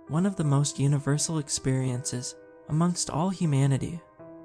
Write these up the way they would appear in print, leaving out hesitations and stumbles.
One of the most universal experiences amongst all humanity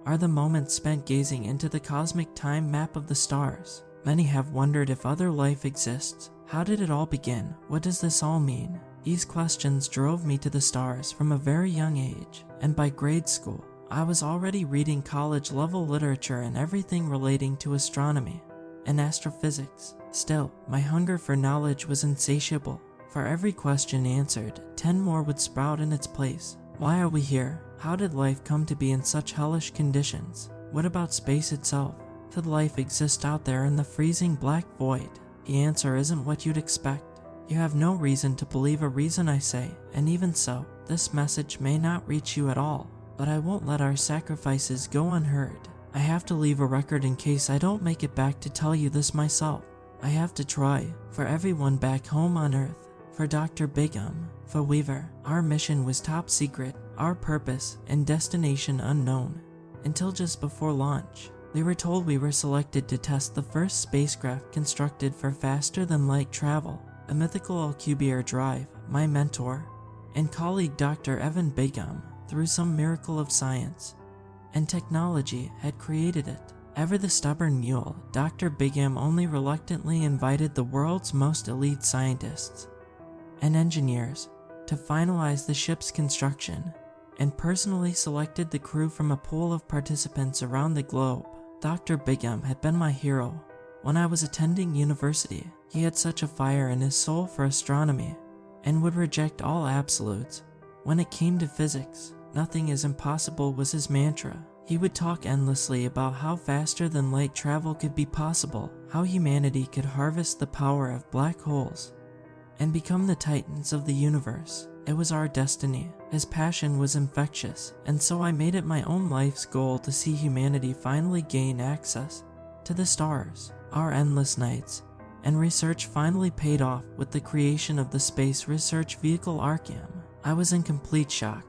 are the moments spent gazing into the cosmic time map of the stars. Many have wondered if other life exists. How did it all begin? What does this all mean? These questions drove me to the stars from a very young age, and by grade school, I was already reading college-level literature and everything relating to astronomy and astrophysics. Still, my hunger for knowledge was insatiable. For every question answered, 10 more would sprout in its place. Why are we here? How did life come to be in such hellish conditions? What about space itself? Could life exist out there in the freezing black void? The answer isn't what you'd expect. You have no reason to believe a reason I say, and even so, this message may not reach you at all. But I won't let our sacrifices go unheard. I have to leave a record in case I don't make it back to tell you this myself. I have to try, for everyone back home on Earth, for Dr. Bigham, for Weaver. Our mission was top secret, our purpose and destination unknown. Until just before launch, we were told we were selected to test the first spacecraft constructed for faster-than-light travel. A mythical Alcubierre drive, my mentor and colleague Dr. Evan Bigham, through some miracle of science and technology, had created it. Ever the stubborn mule, Dr. Bigham only reluctantly invited the world's most elite scientists and engineers to finalize the ship's construction, and personally selected the crew from a pool of participants around the globe. Dr. Bigham had been my hero when I was attending university. He had such a fire in his soul for astronomy and would reject all absolutes. When it came to physics, nothing is impossible was his mantra. He would talk endlessly about how faster-than-light travel could be possible, how humanity could harvest the power of black holes and become the titans of the universe. It was our destiny. His passion was infectious, and so I made it my own life's goal to see humanity finally gain access to the stars. Our endless nights and research finally paid off with the creation of the space research vehicle Arkham. I was in complete shock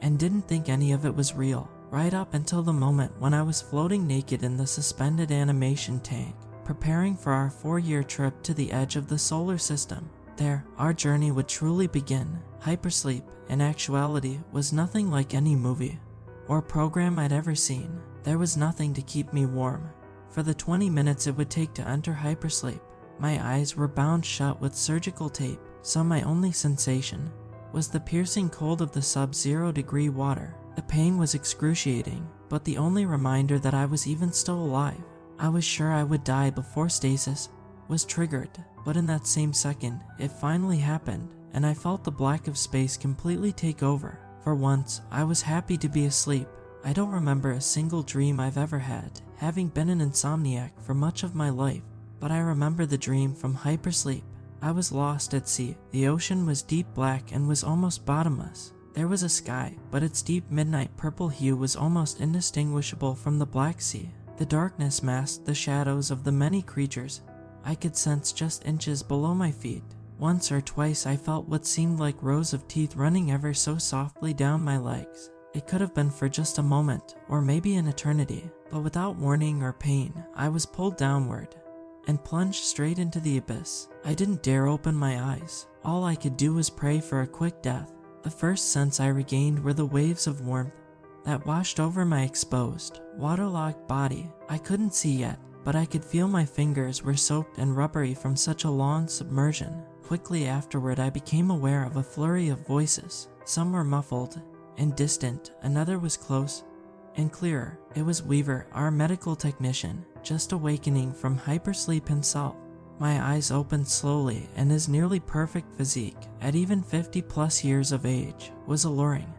and didn't think any of it was real, right up until the moment when I was floating naked in the suspended animation tank, preparing for our 4-year trip to the edge of the solar system. There, our journey would truly begin. Hypersleep, in actuality, was nothing like any movie or program I'd ever seen. There was nothing to keep me warm for the 20 minutes it would take to enter hypersleep. My eyes were bound shut with surgical tape, so my only sensation was the piercing cold of the sub-0 degree water. The pain was excruciating, but the only reminder that I was even still alive. I was sure I would die before stasis was triggered, but in that same second, it finally happened, and I felt the black of space completely take over. For once, I was happy to be asleep. I don't remember a single dream I've ever had, having been an insomniac for much of my life, but I remember the dream from hypersleep. I was lost at sea. The ocean was deep black and was almost bottomless. There was a sky, but its deep midnight purple hue was almost indistinguishable from the Black Sea. The darkness masked the shadows of the many creatures I could sense just inches below my feet. Once or twice I felt what seemed like rows of teeth running ever so softly down my legs. It could have been for just a moment, or maybe an eternity, but without warning or pain, I was pulled downward and plunged straight into the abyss. I didn't dare open my eyes. All I could do was pray for a quick death. The first sense I regained were the waves of warmth that washed over my exposed, waterlogged body. I couldn't see yet, but I could feel my fingers were soaked and rubbery from such a long submersion. Quickly afterward, I became aware of a flurry of voices. Some were muffled and distant, another was close and clearer. It was Weaver, our medical technician, just awakening from hypersleep himself. My eyes opened slowly, and his nearly perfect physique, at even 50+ years of age, was alluring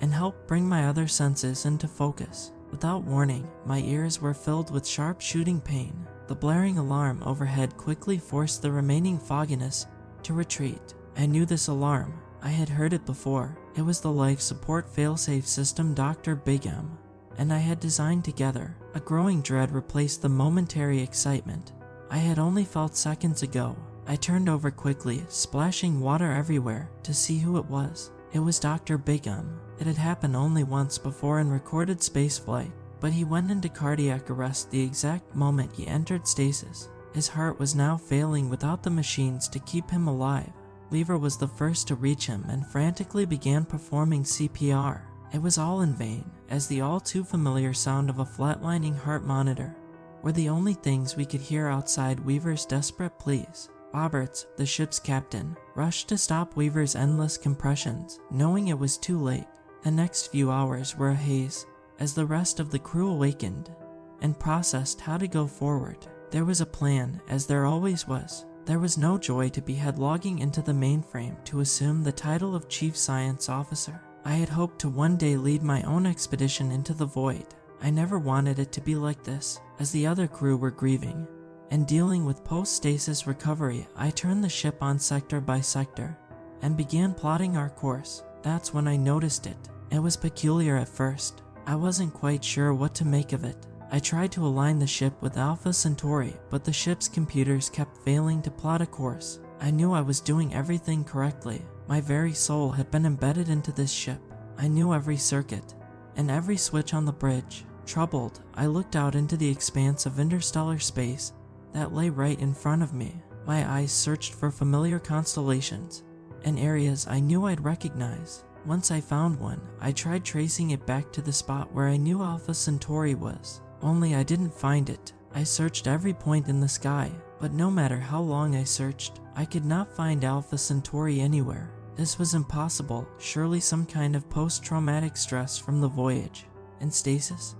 and helped bring my other senses into focus. Without warning, my ears were filled with sharp shooting pain. The blaring alarm overhead quickly forced the remaining fogginess to retreat. I knew this alarm. I had heard it before. It was the life support failsafe system Dr. Bigham and I had designed together. A growing dread replaced the momentary excitement I had only felt seconds ago. I turned over quickly, splashing water everywhere, to see who it was. It was Dr. Bigham. It had happened only once before in recorded spaceflight, but he went into cardiac arrest the exact moment he entered stasis. His heart was now failing without the machines to keep him alive. Lever was the first to reach him and frantically began performing CPR. It was all in vain, as the all too familiar sound of a flatlining heart monitor were the only things we could hear outside Weaver's desperate pleas. Roberts, the ship's captain, rushed to stop Weaver's endless compressions, knowing it was too late. The next few hours were a haze, as the rest of the crew awakened and processed how to go forward. There was a plan, as there always was. There was no joy to be had logging into the mainframe to assume the title of Chief Science Officer. I had hoped to one day lead my own expedition into the void. I never wanted it to be like this, as the other crew were grieving and dealing with post-stasis recovery. I turned the ship on sector by sector and began plotting our course. That's when I noticed it. It was peculiar at first. I wasn't quite sure what to make of it. I tried to align the ship with Alpha Centauri, but the ship's computers kept failing to plot a course. I knew I was doing everything correctly. My very soul had been embedded into this ship. I knew every circuit and every switch on the bridge. Troubled, I looked out into the expanse of interstellar space that lay right in front of me. My eyes searched for familiar constellations and areas I knew I'd recognize. Once I found one, I tried tracing it back to the spot where I knew Alpha Centauri was, only I didn't find it. I searched every point in the sky, but no matter how long I searched, I could not find Alpha Centauri anywhere. This was impossible. Surely some kind of post-traumatic stress from the voyage and stasis.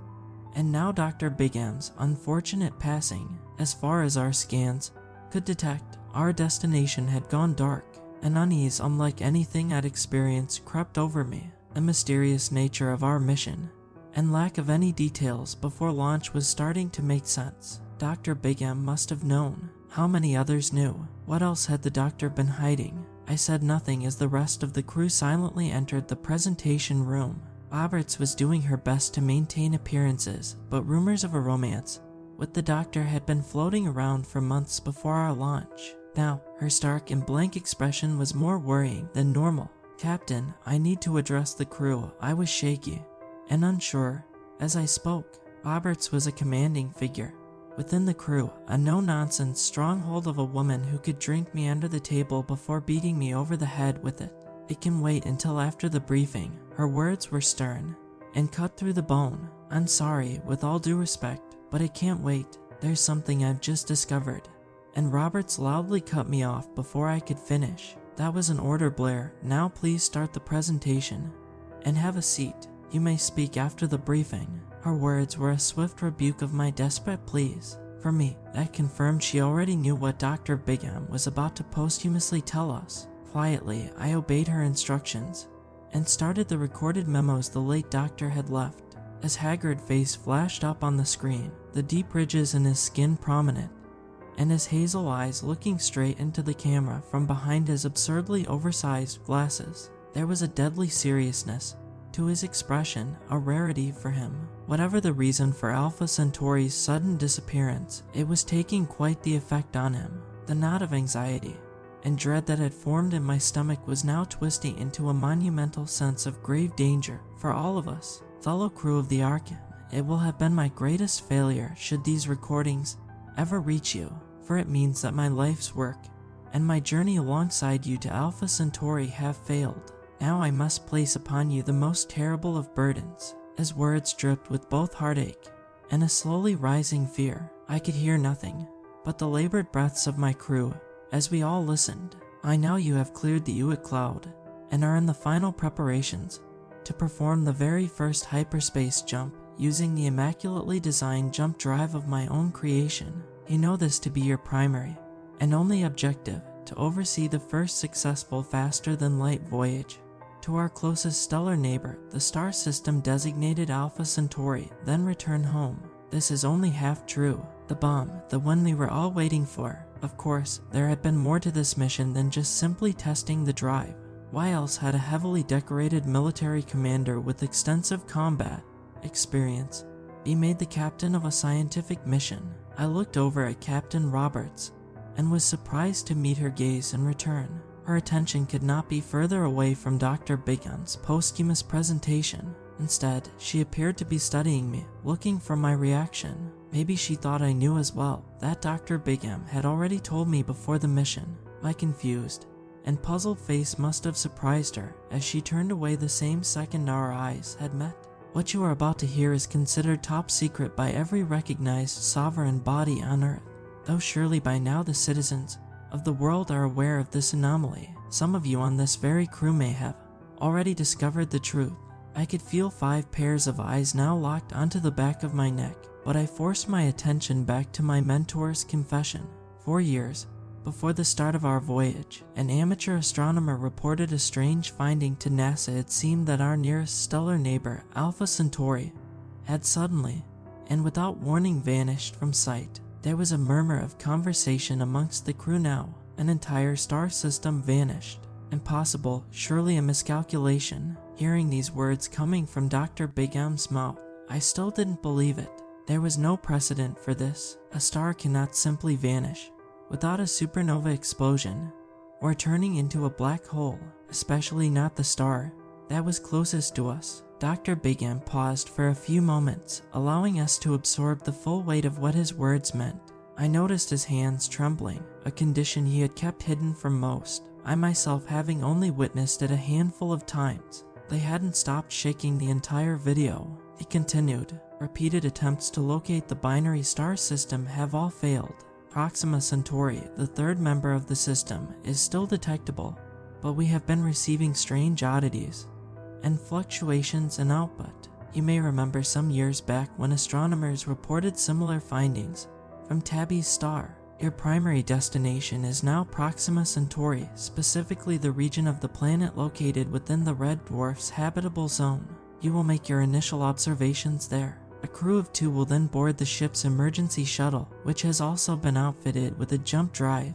And now Dr. Big M's unfortunate passing. As far as our scans could detect, our destination had gone dark. An unease unlike anything I'd experienced crept over me. The mysterious nature of our mission and lack of any details before launch was starting to make sense. Dr. Big M must have known. How many others knew? What else had the doctor been hiding? I said nothing as the rest of the crew silently entered the presentation room. Roberts was doing her best to maintain appearances, but rumors of a romance with the doctor had been floating around for months before our launch. Now, her stark and blank expression was more worrying than normal. "Captain, I need to address the crew." I was shaky and unsure as I spoke. Roberts was a commanding figure within the crew, a no-nonsense stronghold of a woman who could drink me under the table before beating me over the head with it. "It can wait until after the briefing." Her words were stern and cut through the bone. "I'm sorry, with all due respect, but it can't wait. There's something I've just discovered." And Roberts loudly cut me off before I could finish. "That was an order, Blair. Now please start the presentation and have a seat. You may speak after the briefing." Her words were a swift rebuke of my desperate pleas. For me, that confirmed she already knew what Dr. Big M was about to posthumously tell us. Quietly, I obeyed her instructions and started the recorded memos the late doctor had left. His haggard face flashed up on the screen, the deep ridges in his skin prominent, and his hazel eyes looking straight into the camera from behind his absurdly oversized glasses. There was a deadly seriousness to his expression, a rarity for him. Whatever the reason for Alpha Centauri's sudden disappearance, it was taking quite the effect on him. The knot of anxiety and dread that had formed in my stomach was now twisting into a monumental sense of grave danger for all of us. Fellow crew of the Arkham, it will have been my greatest failure should these recordings ever reach you, for it means that my life's work and my journey alongside you to Alpha Centauri have failed. Now I must place upon you the most terrible of burdens. His words dripped with both heartache and a slowly rising fear. I could hear nothing but the labored breaths of my crew as we all listened. "I know you have cleared the Uick cloud and are in the final preparations to perform the very first hyperspace jump using the immaculately designed jump drive of my own creation. You know this to be your primary and only objective, to oversee the first successful faster-than-light voyage to our closest stellar neighbor, the star system designated Alpha Centauri, then return home. This is only half true. The bomb, the one we were all waiting for. Of course, there had been more to this mission than just simply testing the drive. Why else had a heavily decorated military commander with extensive combat experience be made the captain of a scientific mission? I looked over at Captain Roberts and was surprised to meet her gaze in return. Her attention could not be further away from Dr. Big M's posthumous presentation. Instead, she appeared to be studying me, looking for my reaction. Maybe she thought I knew as well that Dr. Big M had already told me before the mission. My confused and puzzled face must have surprised her as she turned away the same second our eyes had met. What you are about to hear is considered top secret by every recognized sovereign body on Earth, though surely by now the citizens of the world are aware of this anomaly. Some of you on this very crew may have already discovered the truth. I could feel 5 pairs of eyes now locked onto the back of my neck, but I forced my attention back to my mentor's confession. 4 years before the start of our voyage, an amateur astronomer reported a strange finding to NASA. It seemed that our nearest stellar neighbor, Alpha Centauri, had suddenly, and without warning, vanished from sight. There was a murmur of conversation amongst the crew now. An entire star system vanished. Impossible, surely a miscalculation. Hearing these words coming from Dr. Big M's mouth, I still didn't believe it. There was no precedent for this. A star cannot simply vanish without a supernova explosion or turning into a black hole, especially not the star that was closest to us. Dr. Big M paused for a few moments, allowing us to absorb the full weight of what his words meant. I noticed his hands trembling, a condition he had kept hidden from most, I myself having only witnessed it a handful of times. They hadn't stopped shaking the entire video. He continued, repeated attempts to locate the binary star system have all failed. Proxima Centauri, the third member of the system, is still detectable, but we have been receiving strange oddities and fluctuations in output. You may remember some years back when astronomers reported similar findings from Tabby's star. Your primary destination is now Proxima Centauri, specifically the region of the planet located within the red dwarf's habitable zone. You will make your initial observations there. A crew of 2 will then board the ship's emergency shuttle, which has also been outfitted with a jump drive,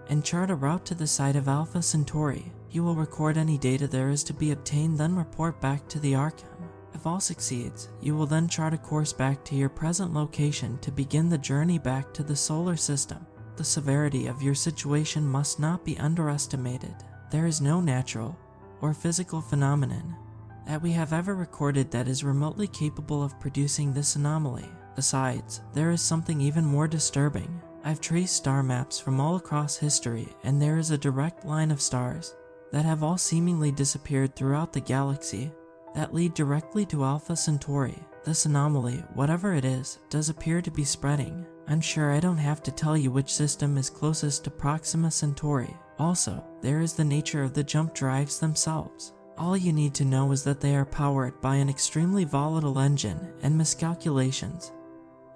and chart a route to the site of Alpha Centauri. You will record any data there is to be obtained, then report back to the Arkham. If all succeeds, you will then chart a course back to your present location to begin the journey back to the solar system. The severity of your situation must not be underestimated. There is no natural or physical phenomenon that we have ever recorded that is remotely capable of producing this anomaly. Besides, there is something even more disturbing. I've traced star maps from all across history, and there is a direct line of stars that have all seemingly disappeared throughout the galaxy that lead directly to Alpha Centauri. This anomaly, whatever it is, does appear to be spreading. I'm sure I don't have to tell you which system is closest to Proxima Centauri. Also, there is the nature of the jump drives themselves. All you need to know is that they are powered by an extremely volatile engine, and miscalculations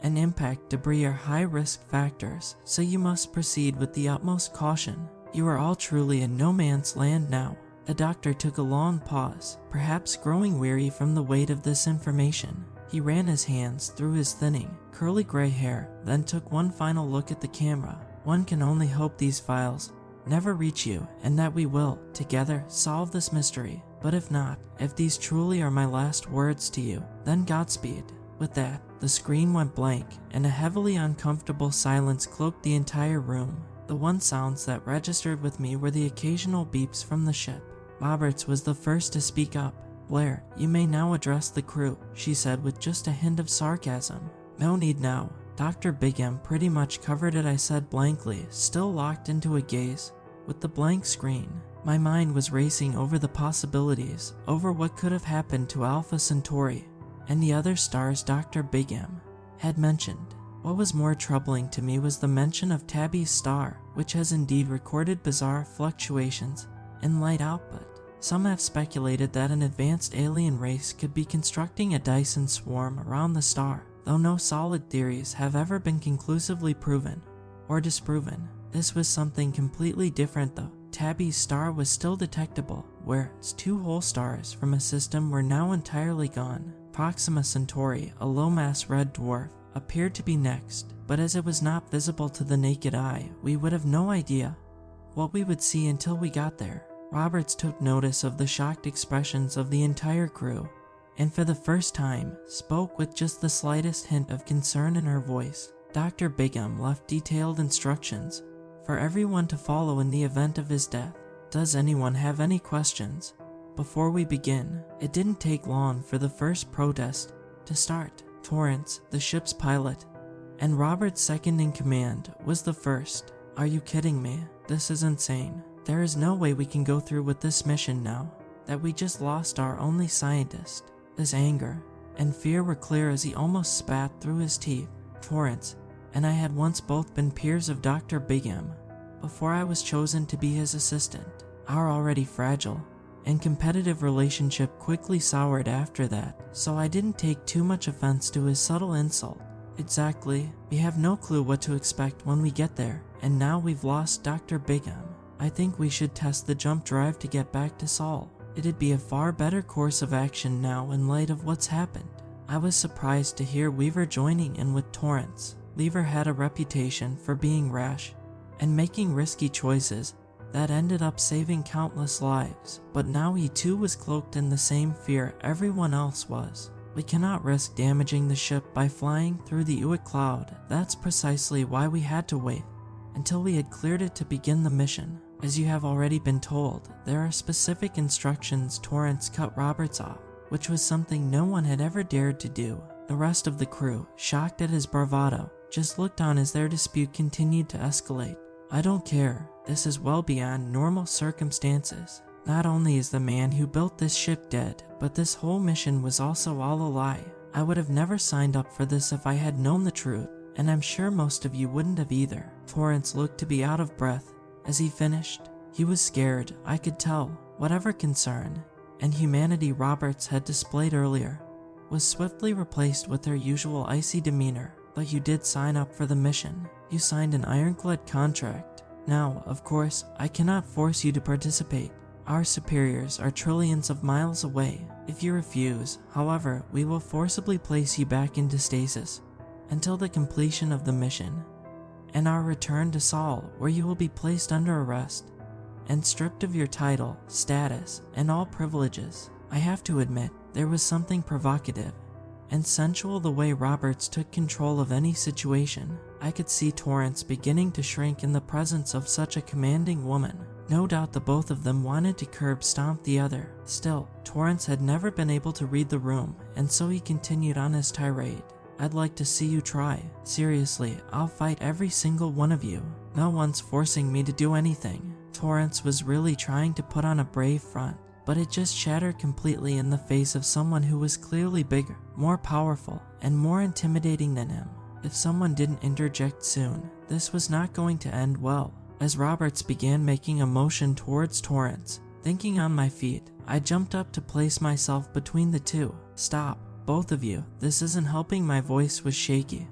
and impact debris are high-risk factors, so you must proceed with the utmost caution. You are all truly in no man's land now. The doctor took a long pause, perhaps growing weary from the weight of this information. He ran his hands through his thinning, curly gray hair, then took one final look at the camera. One can only hope these files never reach you, and that we will, together, solve this mystery. But if not, if these truly are my last words to you, then Godspeed. With that, the screen went blank, and a heavily uncomfortable silence cloaked the entire room. The one sounds that registered with me were the occasional beeps from the ship. Roberts was the first to speak up. "Blair, you may now address the crew," she said with just a hint of sarcasm. "No need now." Dr. Big M pretty much covered it, I said blankly, still locked into a gaze with the blank screen. My mind was racing over the possibilities, over what could have happened to Alpha Centauri and the other stars Dr. Big M had mentioned. What was more troubling to me was the mention of Tabby's star, which has indeed recorded bizarre fluctuations in light output. Some have speculated that an advanced alien race could be constructing a Dyson swarm around the star, though no solid theories have ever been conclusively proven or disproven. This was something completely different though. Tabby's star was still detectable, whereas 2 whole stars from a system were now entirely gone. Proxima Centauri, a low-mass red dwarf, appeared to be next, but as it was not visible to the naked eye, we would have no idea what we would see until we got there. Roberts took notice of the shocked expressions of the entire crew, and for the first time, spoke with just the slightest hint of concern in her voice. Dr. Big M left detailed instructions for everyone to follow in the event of his death. Does anyone have any questions before we begin? It didn't take long for the first protest to start. Torrance, the ship's pilot, and Robert's second in command, was the first. "Are you kidding me? This is insane. There is no way we can go through with this mission now that we just lost our only scientist. His anger and fear were clear as he almost spat through his teeth. Torrance and I had once both been peers of Dr. Big M before I was chosen to be his assistant. Our already fragile and competitive relationship quickly soured after that, so I didn't take too much offense to his subtle insult. Exactly, we have no clue what to expect when we get there, and now we've lost Dr. Big M. I think we should test the jump drive to get back to Saul. It'd be a far better course of action now in light of what's happened. I was surprised to hear Weaver joining in with Torrance. Weaver had a reputation for being rash and making risky choices that ended up saving countless lives, but now he too was cloaked in the same fear everyone else was. We cannot risk damaging the ship by flying through the Uick cloud. That's precisely why we had to wait until we had cleared it to begin the mission. As you have already been told, there are specific instructions. Torrance cut Roberts off, which was something no one had ever dared to do. The rest of the crew, shocked at his bravado, just looked on as their dispute continued to escalate. I don't care. This is well beyond normal circumstances. Not only is the man who built this ship dead, but this whole mission was also all a lie. I would have never signed up for this if I had known the truth, and I'm sure most of you wouldn't have either. Torrance looked to be out of breath as he finished. He was scared, I could tell. Whatever concern and humanity Roberts had displayed earlier was swiftly replaced with her usual icy demeanor. But you did sign up for the mission. You signed an ironclad contract. Now, of course, I cannot force you to participate. Our superiors are trillions of miles away. If you refuse, however, we will forcibly place you back into stasis until the completion of the mission and our return to Saul, where you will be placed under arrest and stripped of your title, status, and all privileges. I have to admit, there was something provocative and sensual the way Roberts took control of any situation. I could see Torrance beginning to shrink in the presence of such a commanding woman. No doubt the both of them wanted to curb stomp the other. Still, Torrance had never been able to read the room, and so he continued on his tirade. I'd like to see you try. Seriously, I'll fight every single one of you. No one's forcing me to do anything. Torrance was really trying to put on a brave front, but it just shattered completely in the face of someone who was clearly bigger, more powerful, and more intimidating than him. If someone didn't interject soon, this was not going to end well. As Roberts began making a motion towards Torrance, thinking on my feet, I jumped up to place myself between the two. Stop, both of you, this isn't helping. My voice was shaky,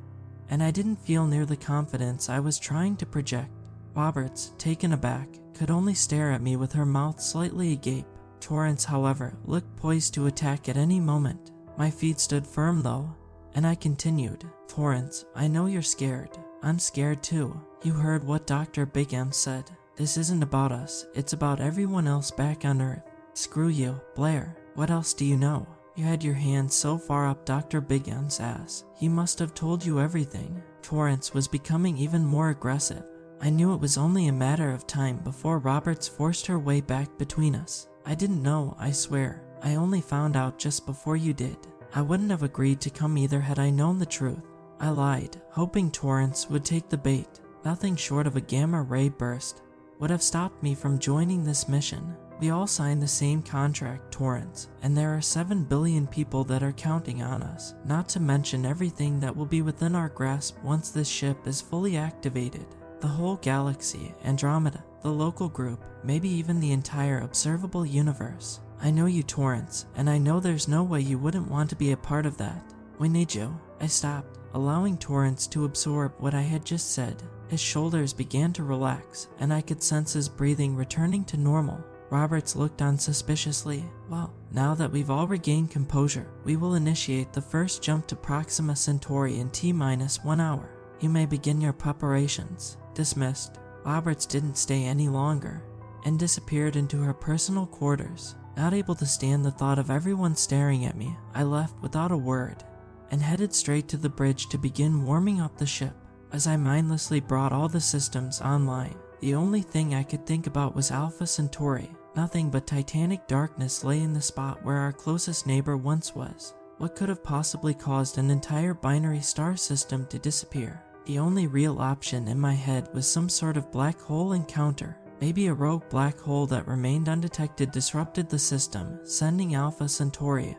and I didn't feel near the confidence I was trying to project. Roberts, taken aback, could only stare at me with her mouth slightly agape. Torrance, however, looked poised to attack at any moment. My feet stood firm though, and I continued. Torrance, I know you're scared. I'm scared too. You heard what Dr. Big M said. This isn't about us, it's about everyone else back on Earth. Screw you, Blair. What else do you know? You had your hand so far up Dr. Big M's ass. He must have told you everything. Torrance was becoming even more aggressive. I knew it was only a matter of time before Roberts forced her way back between us. I didn't know, I swear. I only found out just before you did. I wouldn't have agreed to come either had I known the truth. I lied, hoping Torrance would take the bait. Nothing short of a gamma ray burst would have stopped me from joining this mission. We all signed the same contract, Torrance, and there are 7 billion people that are counting on us, not to mention everything that will be within our grasp once this ship is fully activated. The whole galaxy, Andromeda, the local group, maybe even the entire observable universe. I know you, Torrance, and I know there's no way you wouldn't want to be a part of that. We need you. I stopped, allowing Torrance to absorb what I had just said. His shoulders began to relax, and I could sense his breathing returning to normal. Roberts looked on suspiciously. Well, now that we've all regained composure, we will initiate the first jump to Proxima Centauri in T-1 hour. You may begin your preparations. Dismissed. Roberts didn't stay any longer and disappeared into her personal quarters. Not able to stand the thought of everyone staring at me, I left without a word and headed straight to the bridge to begin warming up the ship. As I mindlessly brought all the systems online, the only thing I could think about was Alpha Centauri. Nothing but titanic darkness lay in the spot where our closest neighbor once was. What could have possibly caused an entire binary star system to disappear? The only real option in my head was some sort of black hole encounter. Maybe a rogue black hole that remained undetected disrupted the system, sending Alpha Centauri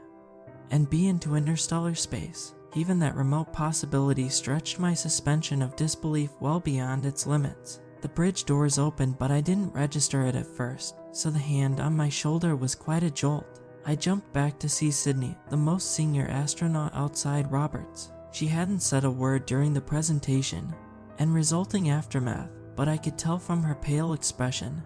and B into interstellar space. Even that remote possibility stretched my suspension of disbelief well beyond its limits. The bridge doors opened, but I didn't register it at first, so the hand on my shoulder was quite a jolt. I jumped back to see Sydney, the most senior astronaut outside Roberts. She hadn't said a word during the presentation and resulting aftermath, but I could tell from her pale expression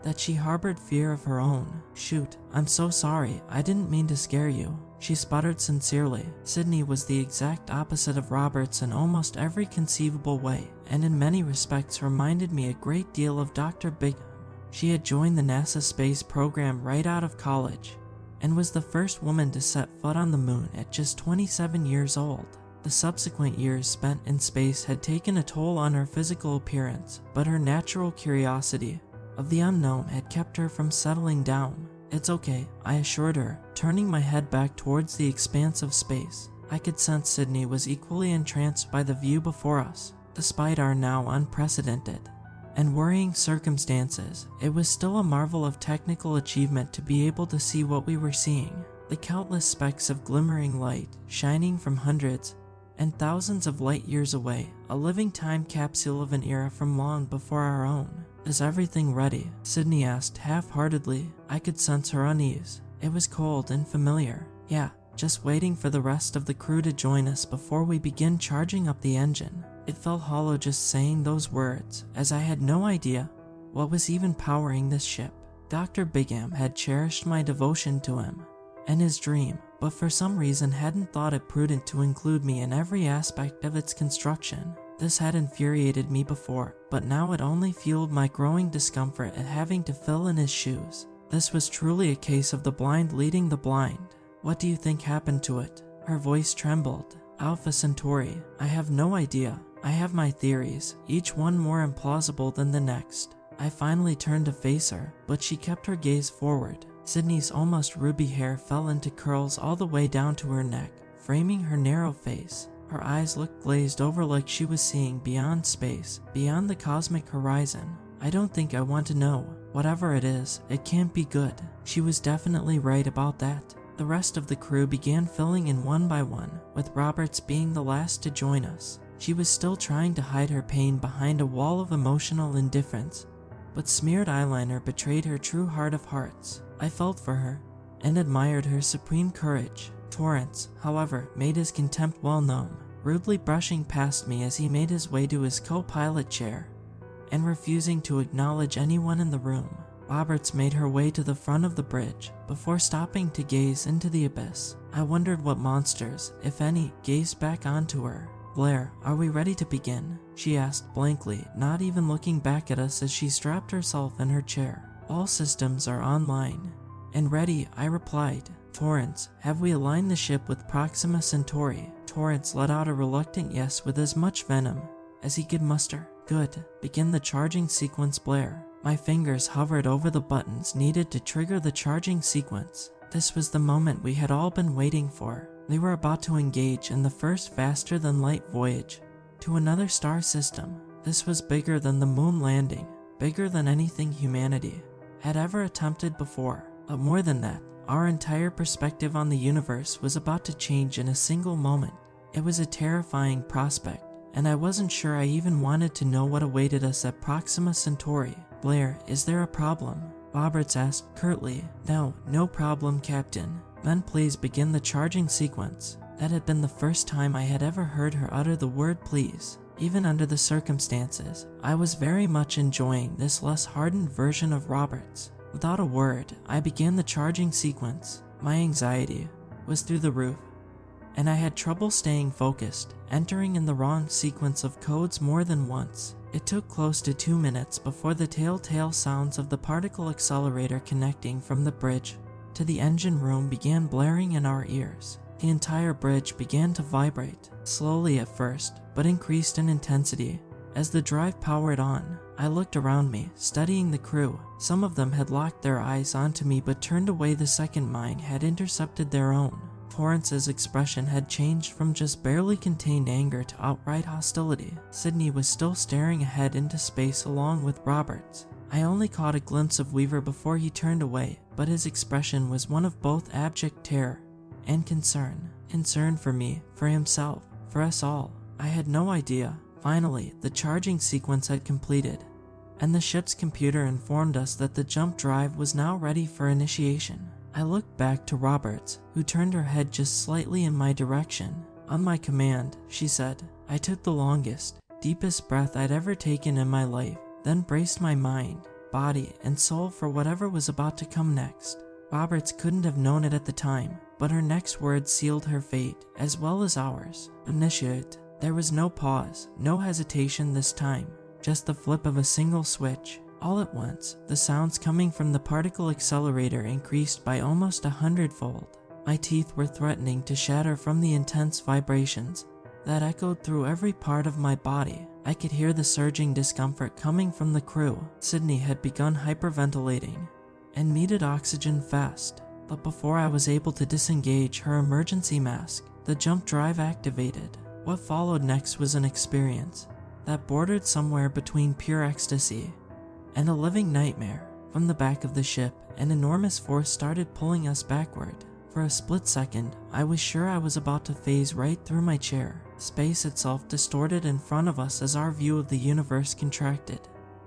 that she harbored fear of her own. "Shoot, I'm so sorry, I didn't mean to scare you," she sputtered sincerely. Sydney was the exact opposite of Roberts in almost every conceivable way, and in many respects reminded me a great deal of Dr. Bigham. She had joined the NASA space program right out of college, and was the first woman to set foot on the moon at just 27 years old. The subsequent years spent in space had taken a toll on her physical appearance, but her natural curiosity of the unknown had kept her from settling down. "It's okay," I assured her, turning my head back towards the expanse of space. I could sense Sydney was equally entranced by the view before us. Despite our now unprecedented and worrying circumstances, it was still a marvel of technical achievement to be able to see what we were seeing. The countless specks of glimmering light shining from hundreds and thousands of light years away, a living time capsule of an era from long before our own. "Is everything ready?" Sydney asked half-heartedly. I could sense her unease. It was cold and familiar. "Yeah, just waiting for the rest of the crew to join us before we begin charging up the engine." It felt hollow just saying those words, as I had no idea what was even powering this ship. Dr. Bigham had cherished my devotion to him and his dream, but for some reason hadn't thought it prudent to include me in every aspect of its construction. This had infuriated me before, but now it only fueled my growing discomfort at having to fill in his shoes. This was truly a case of the blind leading the blind. "What do you think happened to it?" Her voice trembled. "Alpha Centauri. I have no idea. I have my theories, each one more implausible than the next." I finally turned to face her, but she kept her gaze forward. Sydney's almost ruby hair fell into curls all the way down to her neck, framing her narrow face. Her eyes looked glazed over like she was seeing beyond space, beyond the cosmic horizon. "I don't think I want to know. Whatever it is, it can't be good." She was definitely right about that. The rest of the crew began filling in one by one, with Roberts being the last to join us. She was still trying to hide her pain behind a wall of emotional indifference, but smeared eyeliner betrayed her true heart of hearts. I felt for her and admired her supreme courage. Torrance, however, made his contempt well known, rudely brushing past me as he made his way to his co-pilot chair and refusing to acknowledge anyone in the room. Roberts made her way to the front of the bridge before stopping to gaze into the abyss. I wondered what monsters, if any, gazed back onto her. "Blair, are we ready to begin?" she asked blankly, not even looking back at us as she strapped herself in her chair. "All systems are online and ready," I replied. "Torrance, have we aligned the ship with Proxima Centauri?" Torrance let out a reluctant yes with as much venom as he could muster. "Good. Begin the charging sequence, Blair." My fingers hovered over the buttons needed to trigger the charging sequence. This was the moment we had all been waiting for. We were about to engage in the first faster-than-light voyage to another star system. This was bigger than the moon landing, bigger than anything humanity had ever attempted before. But more than that, our entire perspective on the universe was about to change in a single moment. It was a terrifying prospect, and I wasn't sure I even wanted to know what awaited us at Proxima Centauri. "Blair, is there a problem?" Roberts asked curtly. No problem, Captain." "Then please begin the charging sequence." That had been the first time I had ever heard her utter the word please. Even under the circumstances, I was very much enjoying this less hardened version of Roberts. Without a word, I began the charging sequence. My anxiety was through the roof, and I had trouble staying focused, entering in the wrong sequence of codes more than once. It took close to 2 minutes before the telltale sounds of the particle accelerator connecting from the bridge to the engine room began blaring in our ears. The entire bridge began to vibrate, slowly at first, but increased in intensity as the drive powered on. I looked around me, studying the crew. Some of them had locked their eyes onto me but turned away the second mine had intercepted their own. Torrance's expression had changed from just barely contained anger to outright hostility. Sydney was still staring ahead into space along with Roberts, I only caught a glimpse of Weaver before he turned away, but his expression was one of both abject terror and concern. Concern for me, for himself, for us all. I had no idea. Finally, the charging sequence had completed, and the ship's computer informed us that the jump drive was now ready for initiation. I looked back to Roberts, who turned her head just slightly in my direction. On my command, she said. I took the longest, deepest breath I'd ever taken in my life, then braced my mind, body, and soul for whatever was about to come next. Roberts couldn't have known it at the time, but her next words sealed her fate, as well as ours. Initiate. There was no pause, no hesitation this time, just the flip of a single switch. All at once, the sounds coming from the particle accelerator increased by almost 100-fold. My teeth were threatening to shatter from the intense vibrations that echoed through every part of my body. I could hear the surging discomfort coming from the crew. Sydney had begun hyperventilating and needed oxygen fast, but before I was able to disengage her emergency mask, the jump drive activated. What followed next was an experience that bordered somewhere between pure ecstasy and a living nightmare. From the back of the ship, an enormous force started pulling us backward. For a split second, I was sure I was about to phase right through my chair. Space itself distorted in front of us as our view of the universe contracted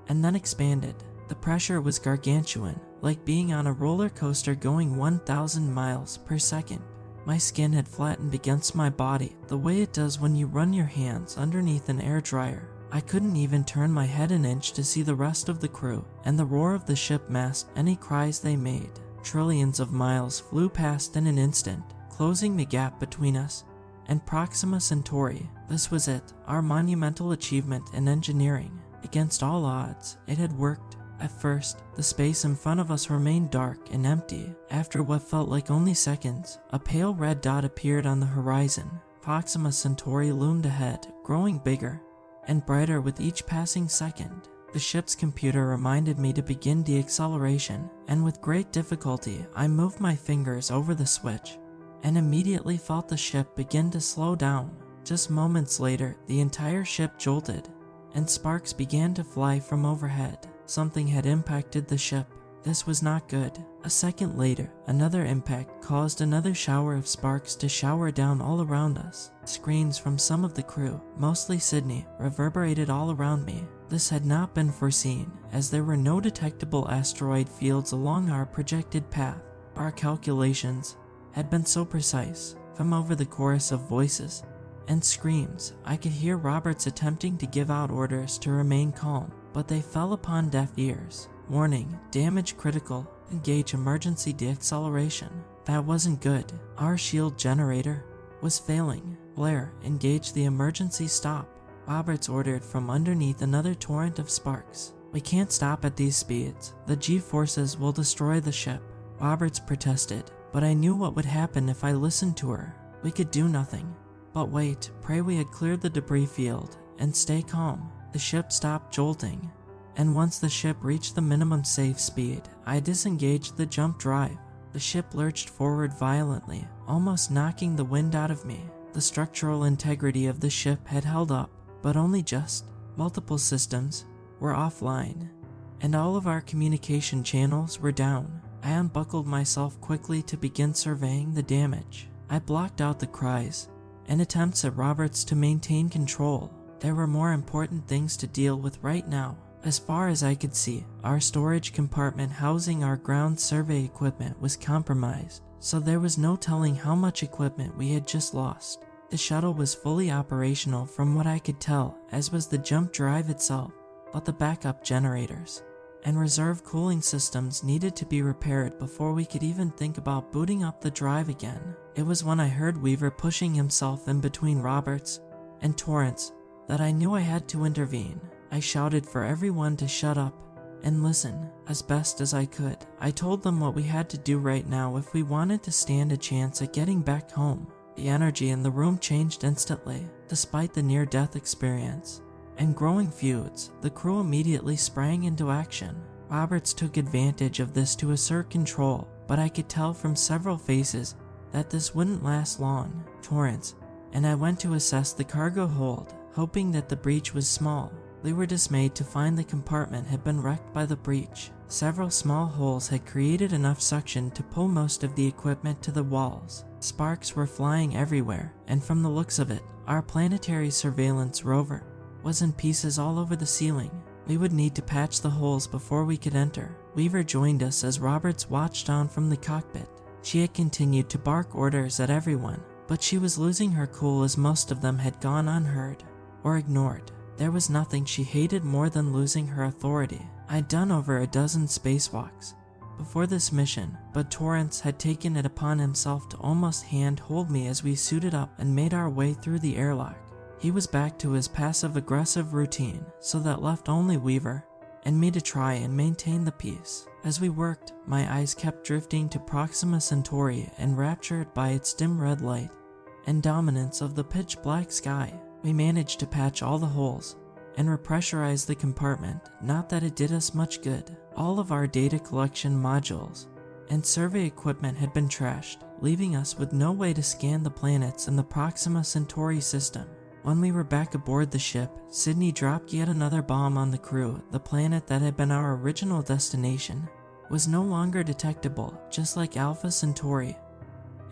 and then expanded. The pressure was gargantuan, like being on a roller coaster going 1,000 miles per second. My skin had flattened against my body the way it does when you run your hands underneath an air dryer. I couldn't even turn my head an inch to see the rest of the crew, and the roar of the ship masked any cries they made. Trillions of miles flew past in an instant, closing the gap between us and Proxima Centauri. This was it, our monumental achievement in engineering. Against all odds, it had worked. At first, the space in front of us remained dark and empty. After what felt like only seconds, a pale red dot appeared on the horizon. Proxima Centauri loomed ahead, growing bigger and brighter with each passing second. The ship's computer reminded me to begin deacceleration, and with great difficulty, I moved my fingers over the switch and immediately felt the ship begin to slow down. Just moments later, the entire ship jolted, and sparks began to fly from overhead. Something had impacted the ship. This was not good. A second later, another impact caused another shower of sparks to shower down all around us. Screams from some of the crew, mostly Sydney, reverberated all around me. This had not been foreseen, as there were no detectable asteroid fields along our projected path. Our calculations had been so precise. From over the chorus of voices and screams, I could hear Roberts attempting to give out orders to remain calm, but they fell upon deaf ears. Warning, damage critical, engage emergency deacceleration. That wasn't good. Our shield generator was failing. Blair, engage the emergency stop. Roberts ordered from underneath another torrent of sparks. We can't stop at these speeds. The G-forces will destroy the ship. Roberts protested, but I knew what would happen if I listened to her. We could do nothing. But wait, pray we had cleared the debris field, and stay calm. The ship stopped jolting, and once the ship reached the minimum safe speed, I disengaged the jump drive. The ship lurched forward violently, almost knocking the wind out of me. The structural integrity of the ship had held up, but only just. Multiple systems were offline, and all of our communication channels were down. I unbuckled myself quickly to begin surveying the damage. I blocked out the cries and attempts at Roberts to maintain control. There were more important things to deal with right now. As far as I could see, our storage compartment housing our ground survey equipment was compromised, so there was no telling how much equipment we had just lost. The shuttle was fully operational from what I could tell, as was the jump drive itself, but the backup generators and reserve cooling systems needed to be repaired before we could even think about booting up the drive again. It was when I heard Weaver pushing himself in between Roberts and Torrance that I knew I had to intervene. I shouted for everyone to shut up and listen. As best as I could, I told them what we had to do right now if we wanted to stand a chance at getting back home. The energy in the room changed instantly. Despite the near-death experience and growing feuds, the crew immediately sprang into action. Roberts took advantage of this to assert control, but I could tell from several faces that this wouldn't last long. Torrance and I went to assess the cargo hold, hoping that the breach was small. We were dismayed to find the compartment had been wrecked by the breach. Several small holes had created enough suction to pull most of the equipment to the walls. Sparks were flying everywhere, and from the looks of it, our planetary surveillance rover was in pieces all over the ceiling. We would need to patch the holes before we could enter. Weaver joined us as Roberts watched on from the cockpit. She had continued to bark orders at everyone, but she was losing her cool as most of them had gone unheard or ignored. There was nothing she hated more than losing her authority. I'd done over a dozen spacewalks before this mission, but Torrance had taken it upon himself to almost hand-hold me as we suited up and made our way through the airlock. He was back to his passive-aggressive routine, so that left only Weaver and me to try and maintain the peace. As we worked, my eyes kept drifting to Proxima Centauri, enraptured by its dim red light and dominance of the pitch-black sky. We managed to patch all the holes and repressurize the compartment, not that it did us much good. All of our data collection modules and survey equipment had been trashed, leaving us with no way to scan the planets in the Proxima Centauri system. When we were back aboard the ship, Sydney dropped yet another bomb on the crew. The planet that had been our original destination was no longer detectable, just like Alpha Centauri.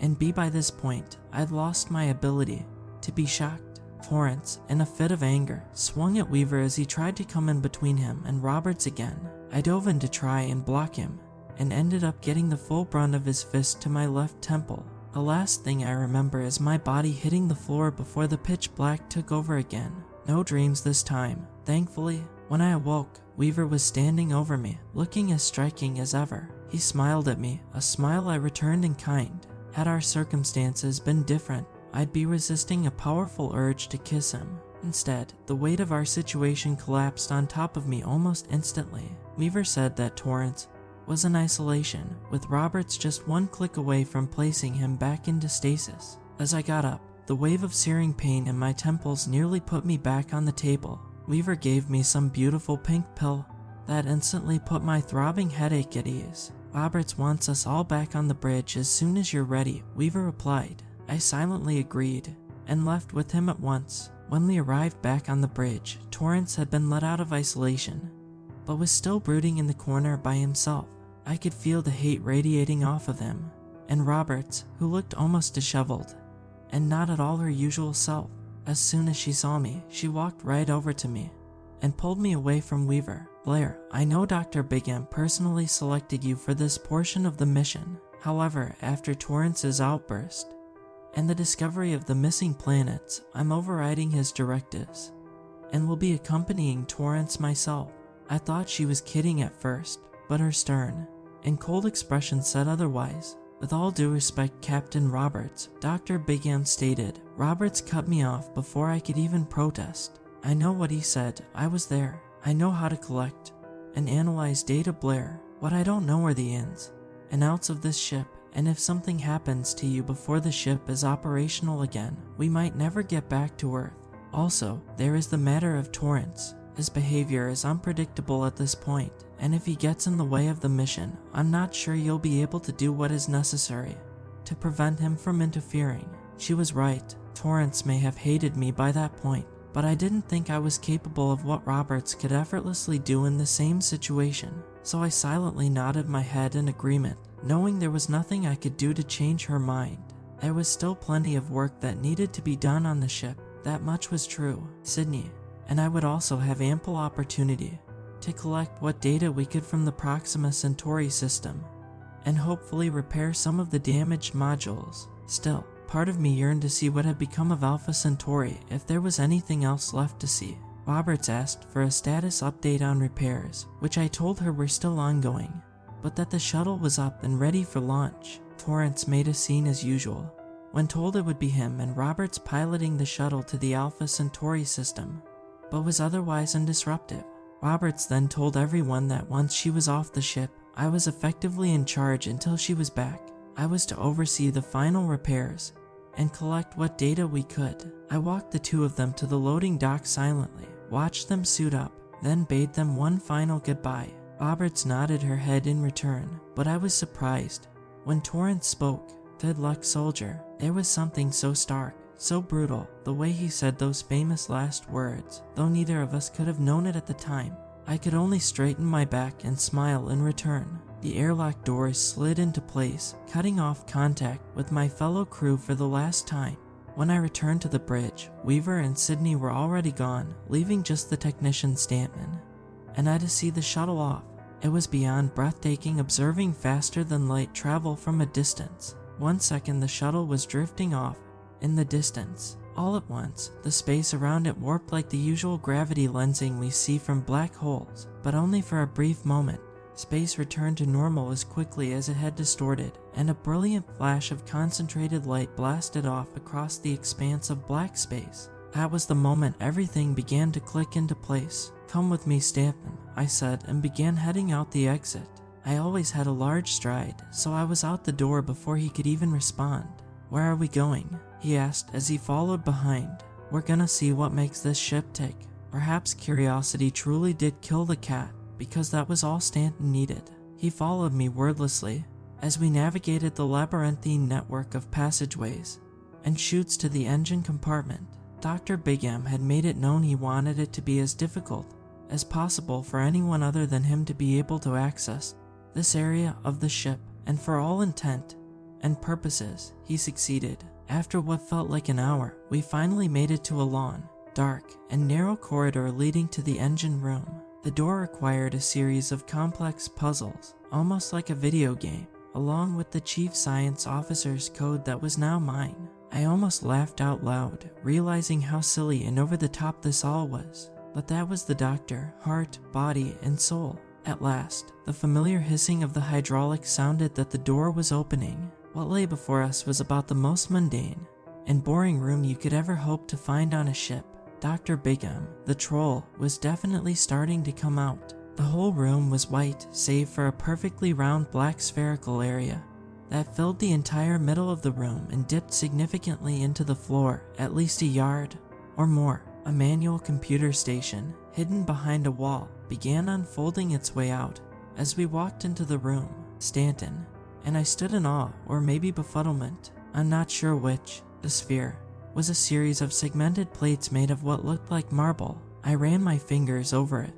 And by this point, I'd lost my ability to be shocked. Torrance, in a fit of anger, swung at Weaver as he tried to come in between him and Roberts again. I dove in to try and block him, and ended up getting the full brunt of his fist to my left temple. The last thing I remember is my body hitting the floor before the pitch black took over again. No dreams this time, thankfully. When I awoke, Weaver was standing over me, looking as striking as ever. He smiled at me, a smile I returned in kind. Had our circumstances been different, I'd be resisting a powerful urge to kiss him. Instead, the weight of our situation collapsed on top of me almost instantly. Weaver said that Torrance was in isolation, with Roberts just one click away from placing him back into stasis. As I got up, the wave of searing pain in my temples nearly put me back on the table. Weaver gave me some beautiful pink pill that instantly put my throbbing headache at ease. Roberts wants us all back on the bridge as soon as you're ready, Weaver replied. I silently agreed and left with him at once. When we arrived back on the bridge, Torrance had been let out of isolation, but was still brooding in the corner by himself. I could feel the hate radiating off of him, and Roberts, who looked almost disheveled and not at all her usual self. As soon as she saw me, she walked right over to me and pulled me away from Weaver. Blair, I know Dr. Big M personally selected you for this portion of the mission. However, after Torrance's outburst and the discovery of the missing planets, I'm overriding his directives and will be accompanying Torrance myself. I thought she was kidding at first, but her stern and cold expression said otherwise. With all due respect, Captain Roberts, Dr. Big M stated. Roberts cut me off before I could even protest. I know what he said. I was there. I know how to collect and analyze data, Blair. What I don't know are the ins and outs of this ship, and if something happens to you before the ship is operational again, we might never get back to Earth. Also, there is the matter of Torrance. His behavior is unpredictable at this point, and if he gets in the way of the mission, I'm not sure you'll be able to do what is necessary to prevent him from interfering. She was right. Torrance may have hated me by that point, but I didn't think I was capable of what Roberts could effortlessly do in the same situation, so I silently nodded my head in agreement, knowing there was nothing I could do to change her mind. There was still plenty of work that needed to be done on the ship, that much was true. Sydney and I would also have ample opportunity to collect what data we could from the Proxima Centauri system, and hopefully repair some of the damaged modules. Still, part of me yearned to see what had become of Alpha Centauri, if there was anything else left to see. Roberts asked for a status update on repairs, which I told her were still ongoing, but that the shuttle was up and ready for launch. Torrance made a scene as usual, when told it would be him and Roberts piloting the shuttle to the Alpha Centauri system, but was otherwise undisruptive. Roberts then told everyone that once she was off the ship, I was effectively in charge until she was back. I was to oversee the final repairs and collect what data we could. I walked the two of them to the loading dock silently, watched them suit up, then bade them one final goodbye. Roberts nodded her head in return, but I was surprised when Torrance spoke. Good luck, soldier. There was something so stark, So brutal, the way he said those famous last words, though neither of us could have known it at the time. I could only straighten my back and smile in return. The airlock doors slid into place, cutting off contact with my fellow crew for the last time. When I returned to the bridge, Weaver and Sydney were already gone, leaving just the technician Stanton and I to see the shuttle off. It was beyond breathtaking observing faster than light travel from a distance. 1 second the shuttle was drifting off in the distance. All at once, the space around it warped like the usual gravity lensing we see from black holes, but only for a brief moment. Space returned to normal as quickly as it had distorted, and a brilliant flash of concentrated light blasted off across the expanse of black space. That was the moment everything began to click into place. "Come with me, Stanton," I said, and began heading out the exit. I always had a large stride, so I was out the door before he could even respond. "Where are we going?" he asked as he followed behind. "We're gonna see what makes this ship tick." Perhaps curiosity truly did kill the cat, because that was all Stanton needed. He followed me wordlessly as we navigated the labyrinthine network of passageways and chutes to the engine compartment. Dr. Big M had made it known he wanted it to be as difficult as possible for anyone other than him to be able to access this area of the ship, and for all intent and purposes, he succeeded. After what felt like an hour, we finally made it to a long, dark, and narrow corridor leading to the engine room. The door required a series of complex puzzles, almost like a video game, along with the chief science officer's code that was now mine. I almost laughed out loud, realizing how silly and over the top this all was. But that was the doctor, heart, body, and soul. At last, the familiar hissing of the hydraulics sounded that the door was opening. What lay before us was about the most mundane and boring room you could ever hope to find on a ship. Dr. Big M, the troll, was definitely starting to come out. The whole room was white, save for a perfectly round black spherical area that filled the entire middle of the room and dipped significantly into the floor, at least a yard or more. A manual computer station, hidden behind a wall, began unfolding its way out. As we walked into the room, Stanton and I stood in awe, or maybe befuddlement, I'm not sure which. The sphere was a series of segmented plates made of what looked like marble. I ran my fingers over it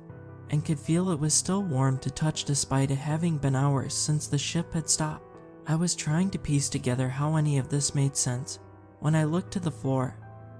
and could feel it was still warm to touch despite it having been hours since the ship had stopped. I was trying to piece together how any of this made sense when I looked to the floor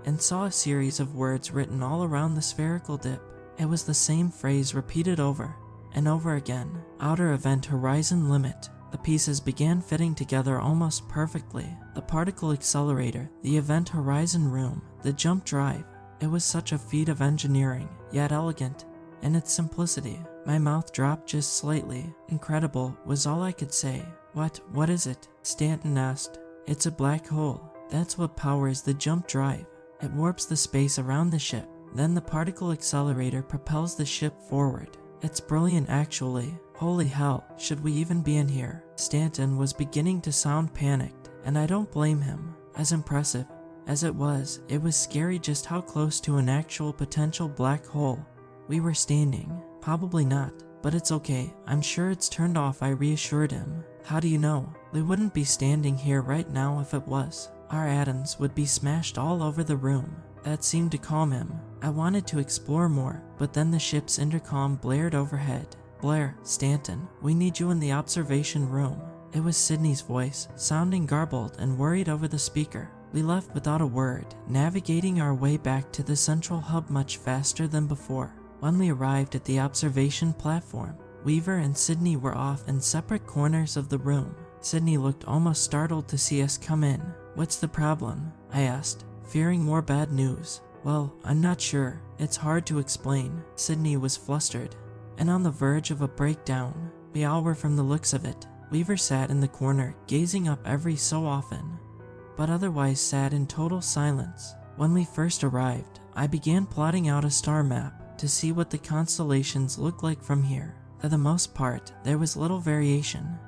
and saw a series of words written all around the spherical dip. It was the same phrase repeated over and over again. Outer event horizon limit. The pieces began fitting together almost perfectly. The particle accelerator, the event horizon room, the jump drive. It was such a feat of engineering, yet elegant in its simplicity. My mouth dropped just slightly. Incredible was all I could say. What is it?" Stanton asked. "It's a black hole. That's what powers the jump drive. It warps the space around the ship. Then the particle accelerator propels the ship forward. It's brilliant actually. Holy hell, should we even be in here?" Stanton was beginning to sound panicked, and I don't blame him. As impressive as it was scary just how close to an actual potential black hole we were standing. "Probably not, but it's okay. I'm sure it's turned off," I reassured him. "How do you know? We wouldn't be standing here right now if it was. Our atoms would be smashed all over the room." That seemed to calm him. I wanted to explore more, but then the ship's intercom blared overhead. "Blair, Stanton, we need you in the observation room." It was Sydney's voice, sounding garbled and worried over the speaker. We left without a word, navigating our way back to the central hub much faster than before. When we arrived at the observation platform, Weaver and Sydney were off in separate corners of the room. Sydney looked almost startled to see us come in. "What's the problem?" I asked, fearing more bad news. "Well, I'm not sure. It's hard to explain." Sydney was flustered and on the verge of a breakdown. We all were from the looks of it. Weaver sat in the corner, gazing up every so often, but otherwise sat in total silence. When we first arrived, I began plotting out a star map to see what the constellations looked like from here. For the most part, there was little variation.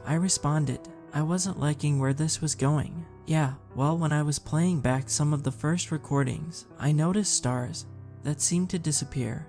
I responded. I wasn't liking where this was going. "Yeah, well, when I was playing back some of the first recordings, I noticed stars that seemed to disappear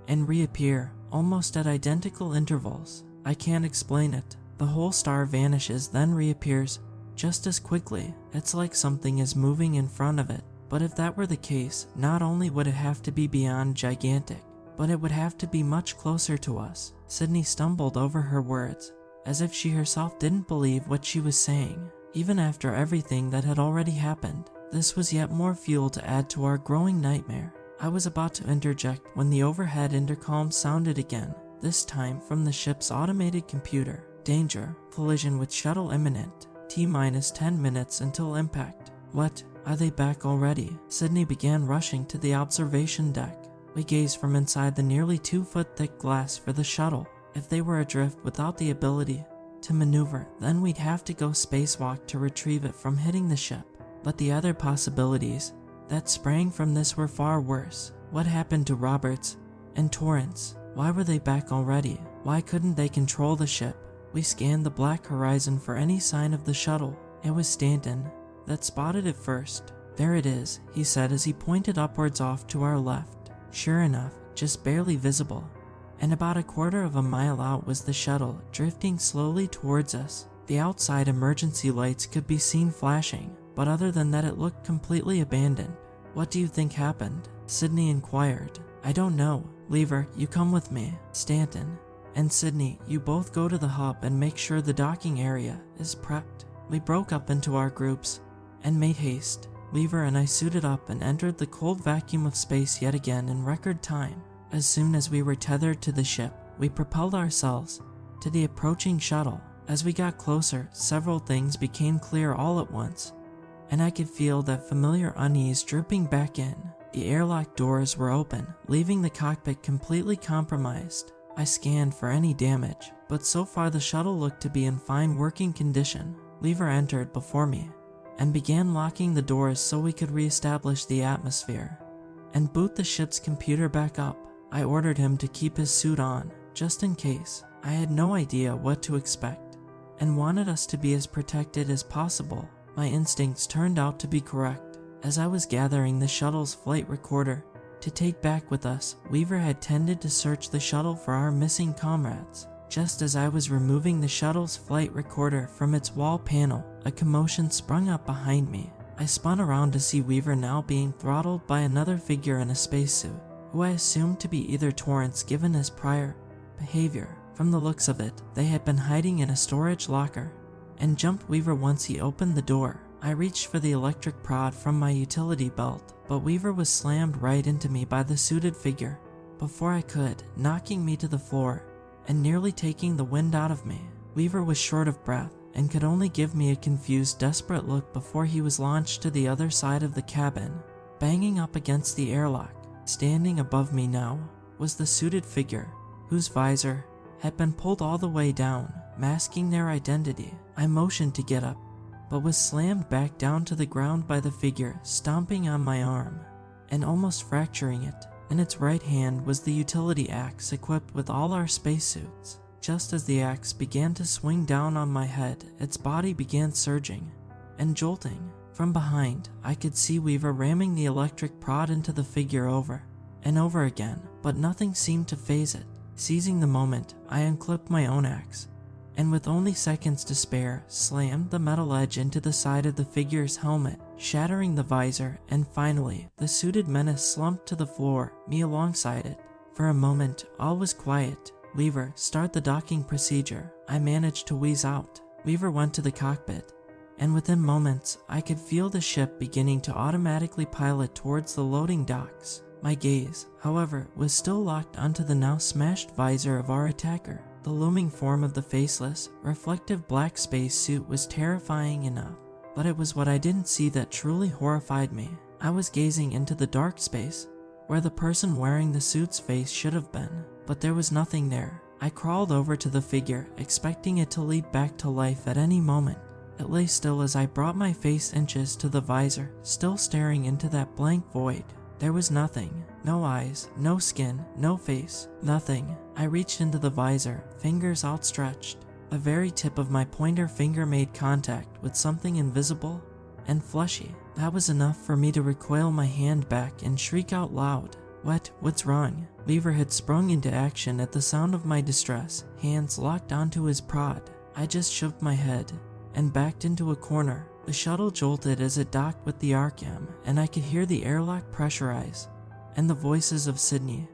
and reappear almost at identical intervals. I can't explain it. The whole star vanishes, then reappears just as quickly. It's like something is moving in front of it. But if that were the case, not only would it have to be beyond gigantic, but it would have to be much closer to us. Sydney stumbled over her words, as if she herself didn't believe what she was saying. Even after everything that had already happened, this was yet more fuel to add to our growing nightmare. I was about to interject when the overhead intercom sounded again, this time from the ship's automated computer. Danger, collision with shuttle imminent, T-minus 10 minutes until impact. What? Are they back already? Sydney began rushing to the observation deck. We gazed from inside the nearly 2-foot thick glass for the shuttle. If they were adrift without the ability to maneuver, then we'd have to go spacewalk to retrieve it from hitting the ship. But the other possibilities that sprang from this were far worse. What happened to Roberts and Torrance? Why were they back already? Why couldn't they control the ship? We scanned the black horizon for any sign of the shuttle. It was Stanton that spotted it first. There it is, he said as he pointed upwards off to our left. Sure enough, just barely visible. And about a quarter of a mile out was the shuttle, drifting slowly towards us. The outside emergency lights could be seen flashing, but other than that it looked completely abandoned. What do you think happened? Sydney inquired. I don't know. Lever, you come with me. Stanton and Sydney, you both go to the hub and make sure the docking area is prepped. We broke up into our groups and made haste. Lever and I suited up and entered the cold vacuum of space yet again in record time. As soon as we were tethered to the ship, we propelled ourselves to the approaching shuttle. As we got closer, several things became clear all at once, and I could feel that familiar unease dripping back in. The airlock doors were open, leaving the cockpit completely compromised. I scanned for any damage, but so far the shuttle looked to be in fine working condition. Lever entered before me and began locking the doors so we could re-establish the atmosphere and boot the ship's computer back up. I ordered him to keep his suit on, just in case. I had no idea what to expect and wanted us to be as protected as possible. My instincts turned out to be correct. As I was gathering the shuttle's flight recorder to take back with us, Weaver had tended to search the shuttle for our missing comrades. Just as I was removing the shuttle's flight recorder from its wall panel, a commotion sprung up behind me. I spun around to see Weaver now being throttled by another figure in a spacesuit, who I assumed to be either Torrance given his prior behavior. From the looks of it, they had been hiding in a storage locker and jumped Weaver once he opened the door. I reached for the electric prod from my utility belt, but Weaver was slammed right into me by the suited figure before I could, knocking me to the floor and nearly taking the wind out of me. Weaver was short of breath and could only give me a confused, desperate look before he was launched to the other side of the cabin, banging up against the airlock. Standing above me now was the suited figure, whose visor had been pulled all the way down, masking their identity. I motioned to get up, but was slammed back down to the ground by the figure stomping on my arm and almost fracturing it. In its right hand was the utility axe equipped with all our spacesuits. Just as the axe began to swing down on my head, its body began surging and jolting. From behind, I could see Weaver ramming the electric prod into the figure over and over again, but nothing seemed to faze it. Seizing the moment, I unclipped my own axe, and with only seconds to spare, slammed the metal edge into the side of the figure's helmet, shattering the visor, and finally, the suited menace slumped to the floor, me alongside it. For a moment, all was quiet. Weaver, start the docking procedure. I managed to wheeze out. Weaver went to the cockpit, and within moments, I could feel the ship beginning to automatically pilot towards the loading docks. My gaze, however, was still locked onto the now smashed visor of our attacker. The looming form of the faceless, reflective black space suit was terrifying enough, but it was what I didn't see that truly horrified me. I was gazing into the dark space, where the person wearing the suit's face should have been, but there was nothing there. I crawled over to the figure, expecting it to leap back to life at any moment. It lay still as I brought my face inches to the visor, still staring into that blank void. There was nothing. No eyes, no skin, no face, nothing. I reached into the visor, fingers outstretched. The very tip of my pointer finger made contact with something invisible and fleshy. That was enough for me to recoil my hand back and shriek out loud. What's wrong? Weaver had sprung into action at the sound of my distress, hands locked onto his prod. I just shook my head and backed into a corner. The shuttle jolted as it docked with the Arkham, and I could hear the airlock pressurize, and the voices of Sydney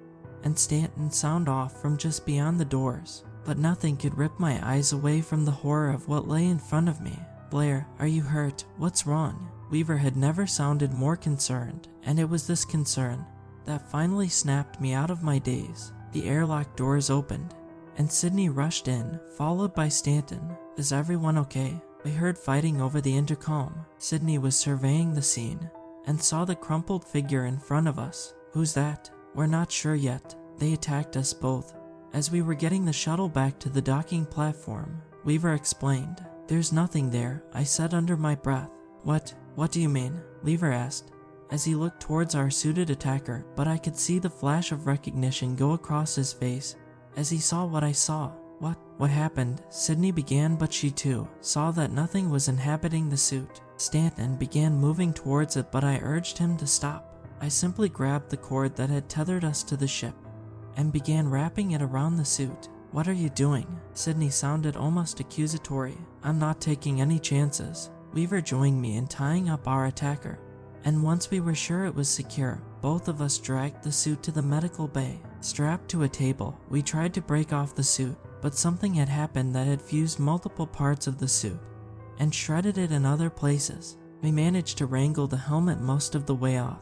and Stanton sound off from just beyond the doors. But nothing could rip my eyes away from the horror of what lay in front of me. "Blair, are you hurt? What's wrong?" Weaver had never sounded more concerned, and it was this concern that finally snapped me out of my daze. The airlock doors opened, and Sydney rushed in, followed by Stanton. "Is everyone okay?" We heard fighting over the intercom. Sydney was surveying the scene and saw the crumpled figure in front of us. "Who's that?" "We're not sure yet. They attacked us both as we were getting the shuttle back to the docking platform," Weaver explained. "There's nothing there," I said under my breath. What do you mean?" Weaver asked as he looked towards our suited attacker, but I could see the flash of recognition go across his face as he saw what I saw. What happened?" Sydney began, but she too saw that nothing was inhabiting the suit. Stanton began moving towards it, but I urged him to stop. I simply grabbed the cord that had tethered us to the ship and began wrapping it around the suit. "What are you doing?" Sydney sounded almost accusatory. "I'm not taking any chances." Weaver joined me in tying up our attacker, and once we were sure it was secure, both of us dragged the suit to the medical bay. Strapped to a table, we tried to break off the suit, but something had happened that had fused multiple parts of the suit and shredded it in other places. We managed to wrangle the helmet most of the way off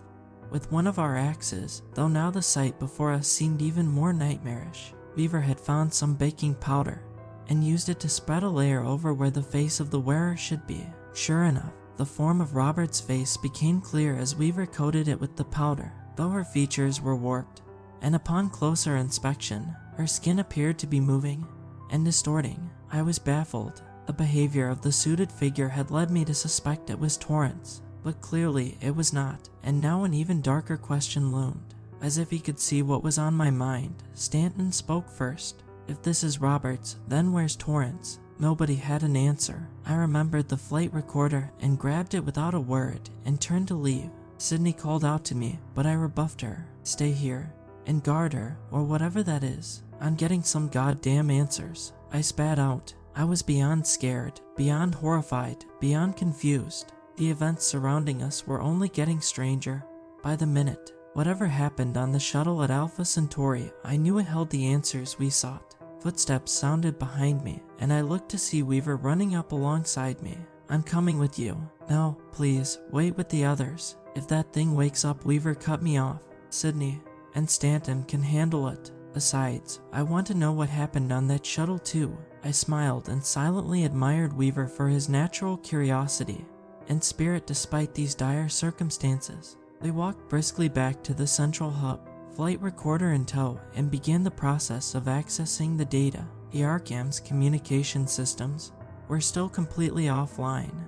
with one of our axes, though now the sight before us seemed even more nightmarish. Weaver had found some baking powder and used it to spread a layer over where the face of the wearer should be. Sure enough, the form of Robert's face became clear as Weaver coated it with the powder, though her features were warped, and upon closer inspection, her skin appeared to be moving and distorting. I was baffled. The behavior of the suited figure had led me to suspect it was Torrance, but clearly it was not, and now an even darker question loomed. As if he could see what was on my mind, Stanton spoke first. "If this is Roberts, then where's Torrance?" Nobody had an answer. I remembered the flight recorder and grabbed it without a word and turned to leave. Sydney called out to me, but I rebuffed her. "Stay here and guard her, or whatever that is. I'm getting some goddamn answers." I spat out. I was beyond scared, beyond horrified, beyond confused. The events surrounding us were only getting stranger by the minute. Whatever happened on the shuttle at Alpha Centauri, I knew it held the answers we sought. Footsteps sounded behind me, and I looked to see Weaver running up alongside me. "I'm coming with you." "No, please, wait with the others. If that thing wakes up," Weaver cut me off. "Sydney and Stanton can handle it. Besides, I want to know what happened on that shuttle too." I smiled and silently admired Weaver for his natural curiosity and spirit despite these dire circumstances. We walked briskly back to the central hub, flight recorder in tow, and began the process of accessing the data. The Arkham's communication systems were still completely offline,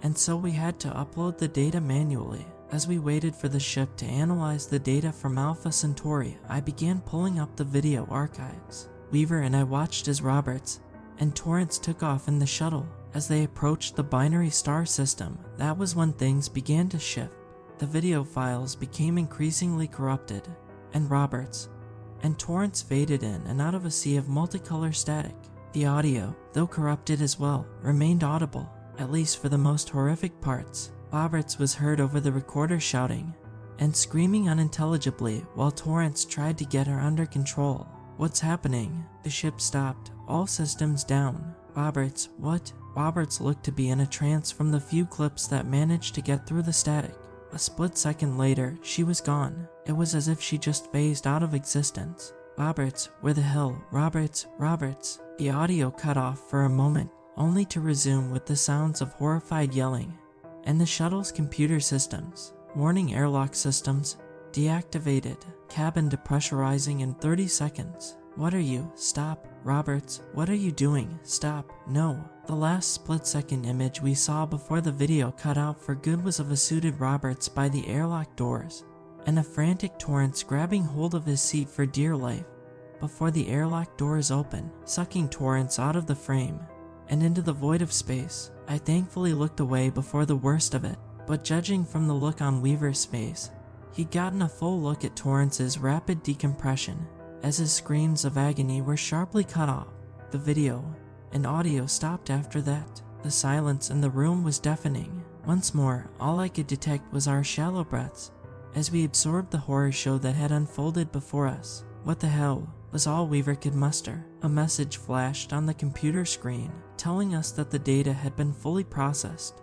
and so we had to upload the data manually. As we waited for the ship to analyze the data from Alpha Centauri, I began pulling up the video archives. Weaver and I watched as Roberts and Torrance took off in the shuttle. As they approached the binary star system, that was when things began to shift. The video files became increasingly corrupted, and Roberts and Torrance faded in and out of a sea of multicolor static. The audio, though corrupted as well, remained audible, at least for the most horrific parts. Roberts was heard over the recorder shouting and screaming unintelligibly while Torrance tried to get her under control. "What's happening?" The ship stopped, all systems down. "Roberts, what?" Roberts looked to be in a trance from the few clips that managed to get through the static. A split second later, she was gone. It was as if she just phased out of existence. "Roberts, where the hell? Roberts, Roberts." The audio cut off for a moment, only to resume with the sounds of horrified yelling and the shuttle's computer systems. "Warning, airlock systems deactivated. Cabin depressurizing in 30 seconds. What are you? Stop. Roberts, what are you doing? Stop. No." The last split-second image we saw before the video cut out for good was of a suited Roberts by the airlock doors, and a frantic Torrance grabbing hold of his seat for dear life before the airlock doors open, sucking Torrance out of the frame and into the void of space. I thankfully looked away before the worst of it, but judging from the look on Weaver's face, he'd gotten a full look at Torrance's rapid decompression as his screams of agony were sharply cut off. The video and audio stopped after that. The silence in the room was deafening. Once more, all I could detect was our shallow breaths as we absorbed the horror show that had unfolded before us. What the hell was all Weaver could muster. A message flashed on the computer screen telling us that the data had been fully processed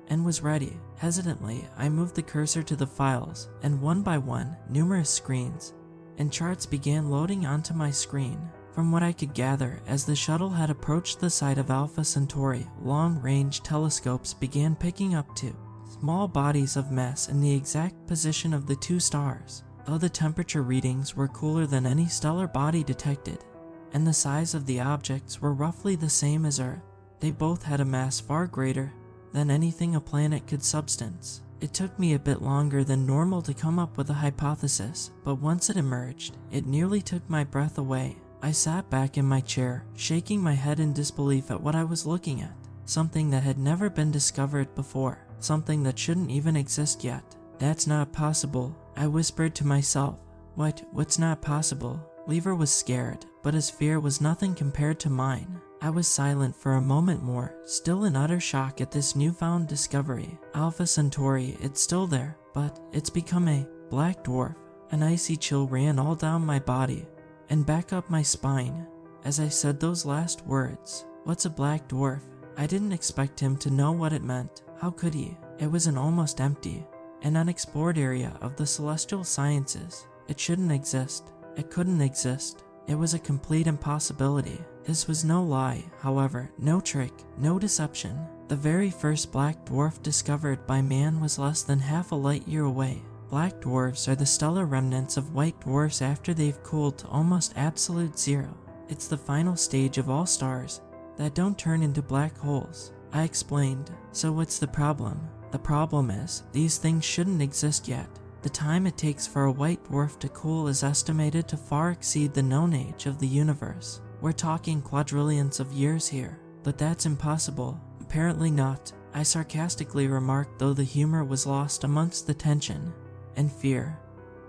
and was ready. Hesitantly, I moved the cursor to the files, and one by one, numerous screens and charts began loading onto my screen. From what I could gather, as the shuttle had approached the site of Alpha Centauri, long-range telescopes began picking up two small bodies of mass in the exact position of the two stars. Though the temperature readings were cooler than any stellar body detected, and the size of the objects were roughly the same as Earth, they both had a mass far greater than anything a planet could substance. It took me a bit longer than normal to come up with a hypothesis, but once it emerged, it nearly took my breath away. I sat back in my chair, shaking my head in disbelief at what I was looking at. Something that had never been discovered before. Something that shouldn't even exist yet. "That's not possible," I whispered to myself. What's not possible?" Weaver was scared, but his fear was nothing compared to mine. I was silent for a moment more, still in utter shock at this newfound discovery. Alpha Centauri, it's still there, but it's become a black dwarf. An icy chill ran all down my body and back up my spine as I said those last words. What's a black dwarf? I didn't expect him to know what it meant. How could he? It was an almost empty and unexplored area of the celestial sciences. It shouldn't exist. It couldn't exist. It was a complete impossibility. This was no lie, however, no trick, no deception. The very first black dwarf discovered by man was less than half a light year away. Black dwarfs are the stellar remnants of white dwarfs after they've cooled to almost absolute zero. It's the final stage of all stars that don't turn into black holes. I explained. So what's the problem? The problem is, these things shouldn't exist yet. The time it takes for a white dwarf to cool is estimated to far exceed the known age of the universe. We're talking quadrillions of years here. But that's impossible. Apparently not, I sarcastically remarked, though the humor was lost amongst the tension and fear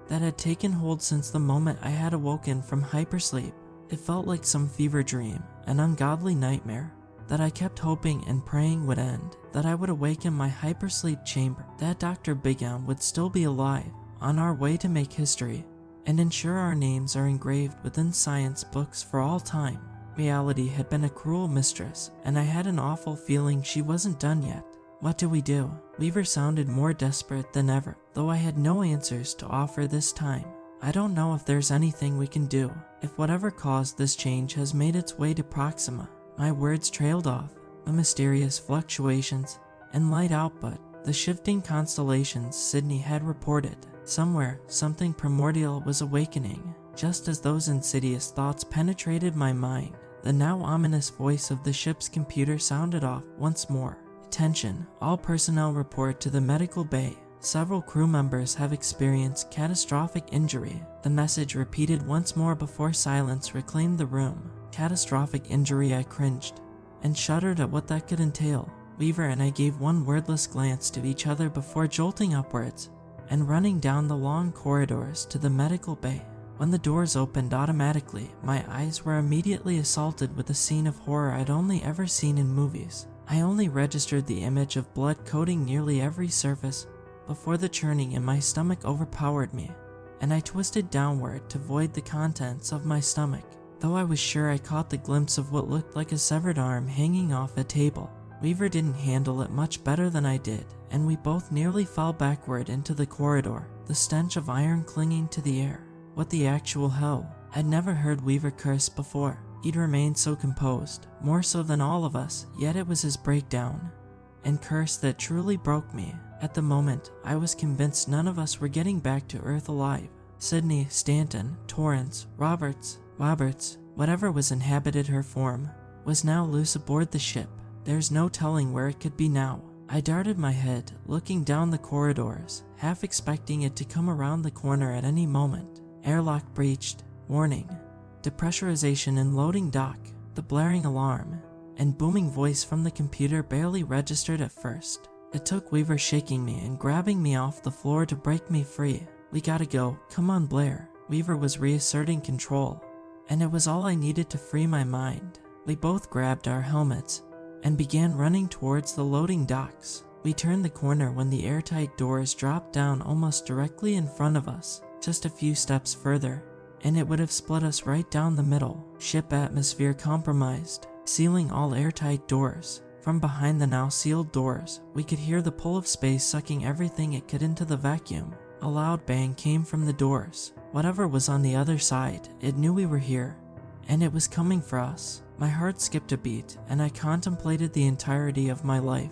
that had taken hold since the moment I had awoken from hypersleep. It felt like some fever dream, an ungodly nightmare that I kept hoping and praying would end, that I would awake in my hypersleep chamber, that Dr. Bigham would still be alive, on our way to make history, and ensure our names are engraved within science books for all time. Reality had been a cruel mistress, and I had an awful feeling she wasn't done yet. What do we do? Weaver sounded more desperate than ever, though I had no answers to offer this time. I don't know if there's anything we can do, if whatever caused this change has made its way to Proxima. My words trailed off, the mysterious fluctuations and light output, the shifting constellations Sydney had reported. Somewhere, something primordial was awakening. Just as those insidious thoughts penetrated my mind, the now ominous voice of the ship's computer sounded off once more. "Attention, all personnel report to the medical bay. Several crew members have experienced catastrophic injury." The message repeated once more before silence reclaimed the room. Catastrophic injury, I cringed and shuddered at what that could entail. Weaver and I gave one wordless glance to each other before jolting upwards and running down the long corridors to the medical bay. When the doors opened automatically, my eyes were immediately assaulted with a scene of horror I'd only ever seen in movies. I only registered the image of blood coating nearly every surface before the churning in my stomach overpowered me, and I twisted downward to void the contents of my stomach. Though I was sure I caught the glimpse of what looked like a severed arm hanging off a table. Weaver didn't handle it much better than I did, and we both nearly fell backward into the corridor, the stench of iron clinging to the air. What the actual hell? I'd never heard Weaver curse before. He'd remained so composed, more so than all of us, yet it was his breakdown and curse that truly broke me. At the moment, I was convinced none of us were getting back to Earth alive. Sydney, Stanton, Torrance, Roberts, whatever was inhabited her form, was now loose aboard the ship. There's no telling where it could be now. I darted my head, looking down the corridors, half expecting it to come around the corner at any moment. Airlock breached. Warning. Depressurization in loading dock. The blaring alarm and booming voice from the computer barely registered at first. It took Weaver shaking me and grabbing me off the floor to break me free. "We gotta go. Come on, Blair." Weaver was reasserting control, and it was all I needed to free my mind. We both grabbed our helmets and began running towards the loading docks. We turned the corner when the airtight doors dropped down almost directly in front of us, just a few steps further, and it would have split us right down the middle. Ship atmosphere compromised, sealing all airtight doors. From behind the now sealed doors, we could hear the pull of space sucking everything it could into the vacuum. A loud bang came from the doors. Whatever was on the other side, it knew we were here, and it was coming for us. My heart skipped a beat, and I contemplated the entirety of my life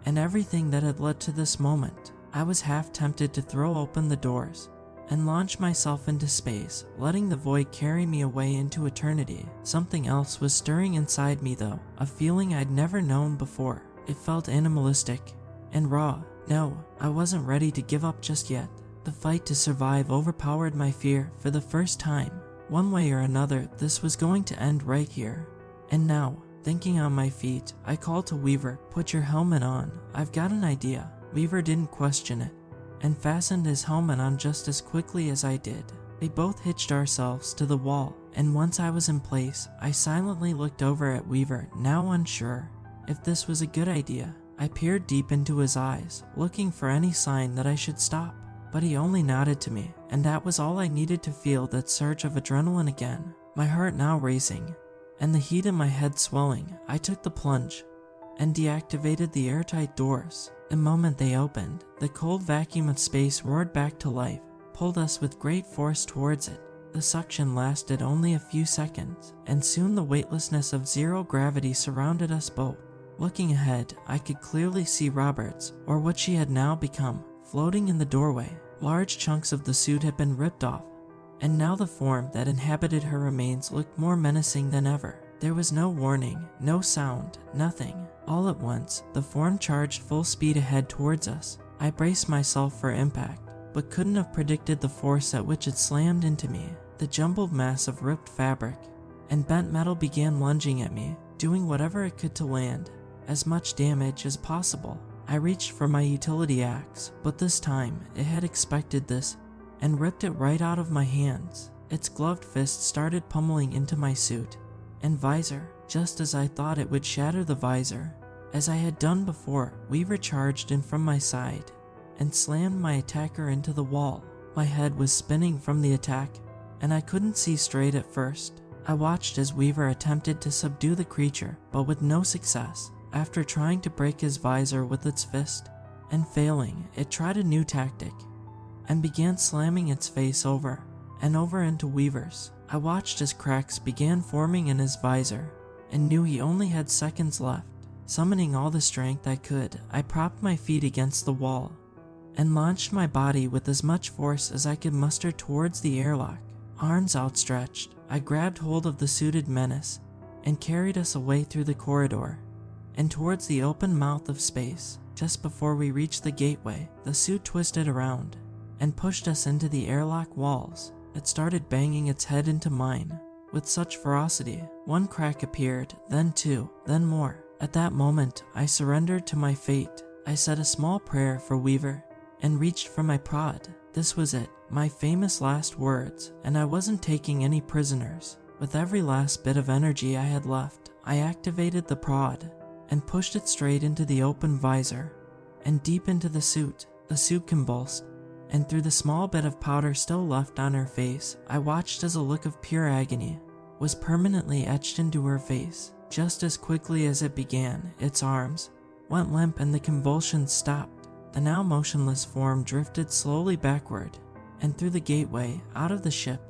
and everything that had led to this moment. I was half tempted to throw open the doors and launch myself into space, letting the void carry me away into eternity. Something else was stirring inside me though, a feeling I'd never known before. It felt animalistic and raw. No, I wasn't ready to give up just yet. The fight to survive overpowered my fear for the first time. One way or another, this was going to end right here and now. Thinking on my feet, I called to Weaver, "Put your helmet on, I've got an idea." Weaver didn't question it, and fastened his helmet on just as quickly as I did. We both hitched ourselves to the wall, and once I was in place, I silently looked over at Weaver, now unsure if this was a good idea. I peered deep into his eyes, looking for any sign that I should stop, but he only nodded to me, and that was all I needed to feel that surge of adrenaline again. My heart now racing, and the heat in my head swelling, I took the plunge and deactivated the airtight doors. The moment they opened, the cold vacuum of space roared back to life, pulled us with great force towards it. The suction lasted only a few seconds, and soon the weightlessness of zero gravity surrounded us both. Looking ahead, I could clearly see Roberts, or what she had now become, floating in the doorway. Large chunks of the suit had been ripped off, and now the form that inhabited her remains looked more menacing than ever. There was no warning, no sound, nothing. All at once, the form charged full speed ahead towards us. I braced myself for impact, but couldn't have predicted the force at which it slammed into me. The jumbled mass of ripped fabric and bent metal began lunging at me, doing whatever it could to land as much damage as possible. I reached for my utility axe, but this time it had expected this and ripped it right out of my hands. Its gloved fist started pummeling into my suit and visor, just as I thought it would shatter the visor. As I had done before, Weaver charged in from my side and slammed my attacker into the wall. My head was spinning from the attack, and I couldn't see straight at first. I watched as Weaver attempted to subdue the creature, but with no success. After trying to break his visor with its fist and failing, it tried a new tactic and began slamming its face over and over into Weaver's. I watched as cracks began forming in his visor and knew he only had seconds left. Summoning all the strength I could, I propped my feet against the wall and launched my body with as much force as I could muster towards the airlock. Arms outstretched, I grabbed hold of the suited menace and carried us away through the corridor and towards the open mouth of space. Just before we reached the gateway, the suit twisted around and pushed us into the airlock walls. It started banging its head into mine with such ferocity. One crack appeared, then two, then more. At that moment, I surrendered to my fate. I said a small prayer for Weaver and reached for my prod. This was it, my famous last words, and I wasn't taking any prisoners. With every last bit of energy I had left, I activated the prod and pushed it straight into the open visor and deep into the suit. The suit convulsed, and through the small bit of powder still left on her face, I watched as a look of pure agony was permanently etched into her face. Just as quickly as it began, its arms went limp and the convulsions stopped. The now motionless form drifted slowly backward and through the gateway, out of the ship,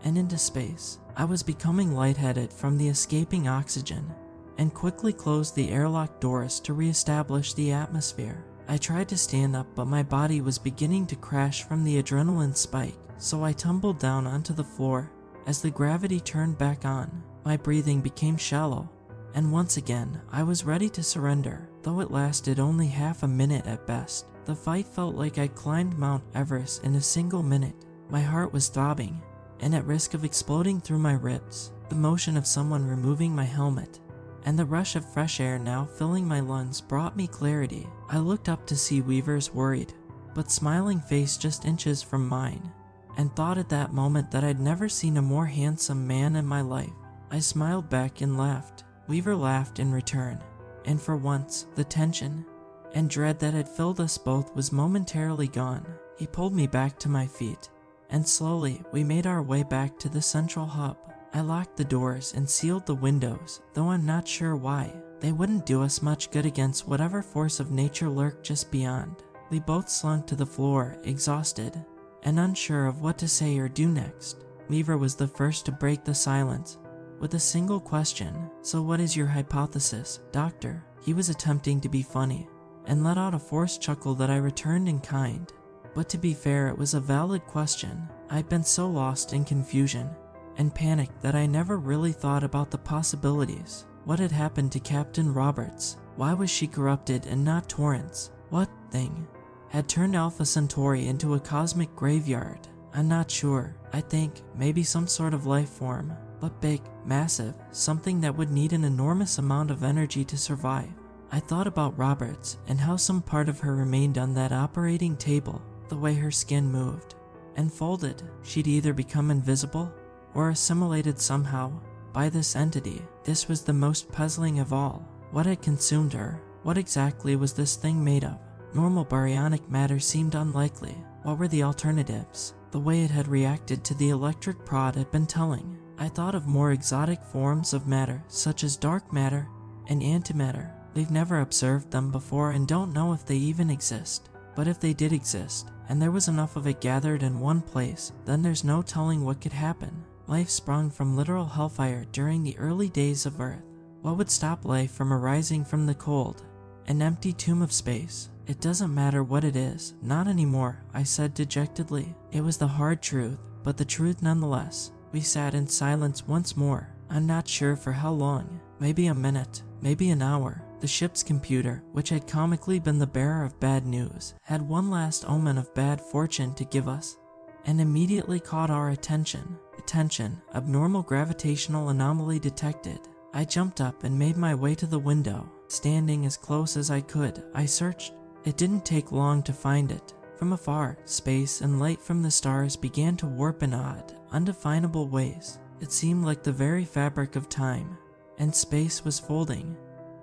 and into space. I was becoming lightheaded from the escaping oxygen and quickly closed the airlock doors to re-establish the atmosphere. I tried to stand up, but my body was beginning to crash from the adrenaline spike, so I tumbled down onto the floor as the gravity turned back on. My breathing became shallow, and once again, I was ready to surrender. Though it lasted only half a minute at best, the fight felt like I climbed Mount Everest in a single minute. My heart was throbbing and at risk of exploding through my ribs. The motion of someone removing my helmet and the rush of fresh air now filling my lungs brought me clarity. I looked up to see Weaver's worried but smiling face just inches from mine, and thought at that moment that I'd never seen a more handsome man in my life. I smiled back and laughed. Weaver laughed in return, and for once, the tension and dread that had filled us both was momentarily gone. He pulled me back to my feet, and slowly we made our way back to the central hub. I locked the doors and sealed the windows, though I'm not sure why. They wouldn't do us much good against whatever force of nature lurked just beyond. We both slunk to the floor, exhausted, and unsure of what to say or do next. Weaver was the first to break the silence with a single question. "So what is your hypothesis, Doctor?" He was attempting to be funny, and let out a forced chuckle that I returned in kind. But to be fair, it was a valid question. I'd been so lost in confusion and panic that I never really thought about the possibilities. What had happened to Captain Roberts? Why was she corrupted and not Torrance? What thing had turned Alpha Centauri into a cosmic graveyard? I'm not sure. I think maybe some sort of life form, but big, massive, something that would need an enormous amount of energy to survive. I thought about Roberts and how some part of her remained on that operating table, the way her skin moved and folded. She'd either become invisible or assimilated somehow by this entity. This was the most puzzling of all. What had consumed her? What exactly was this thing made of? Normal baryonic matter seemed unlikely. What were the alternatives? The way it had reacted to the electric prod had been telling. I thought of more exotic forms of matter, such as dark matter and antimatter. We've never observed them before and don't know if they even exist. But if they did exist, and there was enough of it gathered in one place, then there's no telling what could happen. Life sprung from literal hellfire during the early days of Earth. What would stop life from arising from the cold, an empty tomb of space? It doesn't matter what it is, not anymore, I said dejectedly. It was the hard truth, but the truth nonetheless. We sat in silence once more. I'm not sure for how long. Maybe a minute, maybe an hour. The ship's computer, which had comically been the bearer of bad news, had one last omen of bad fortune to give us, and immediately caught our attention. Attention, abnormal gravitational anomaly detected. I jumped up and made my way to the window. Standing as close as I could, I searched. It didn't take long to find it. From afar, space and light from the stars began to warp in odd, undefinable ways. It seemed like the very fabric of time and space was folding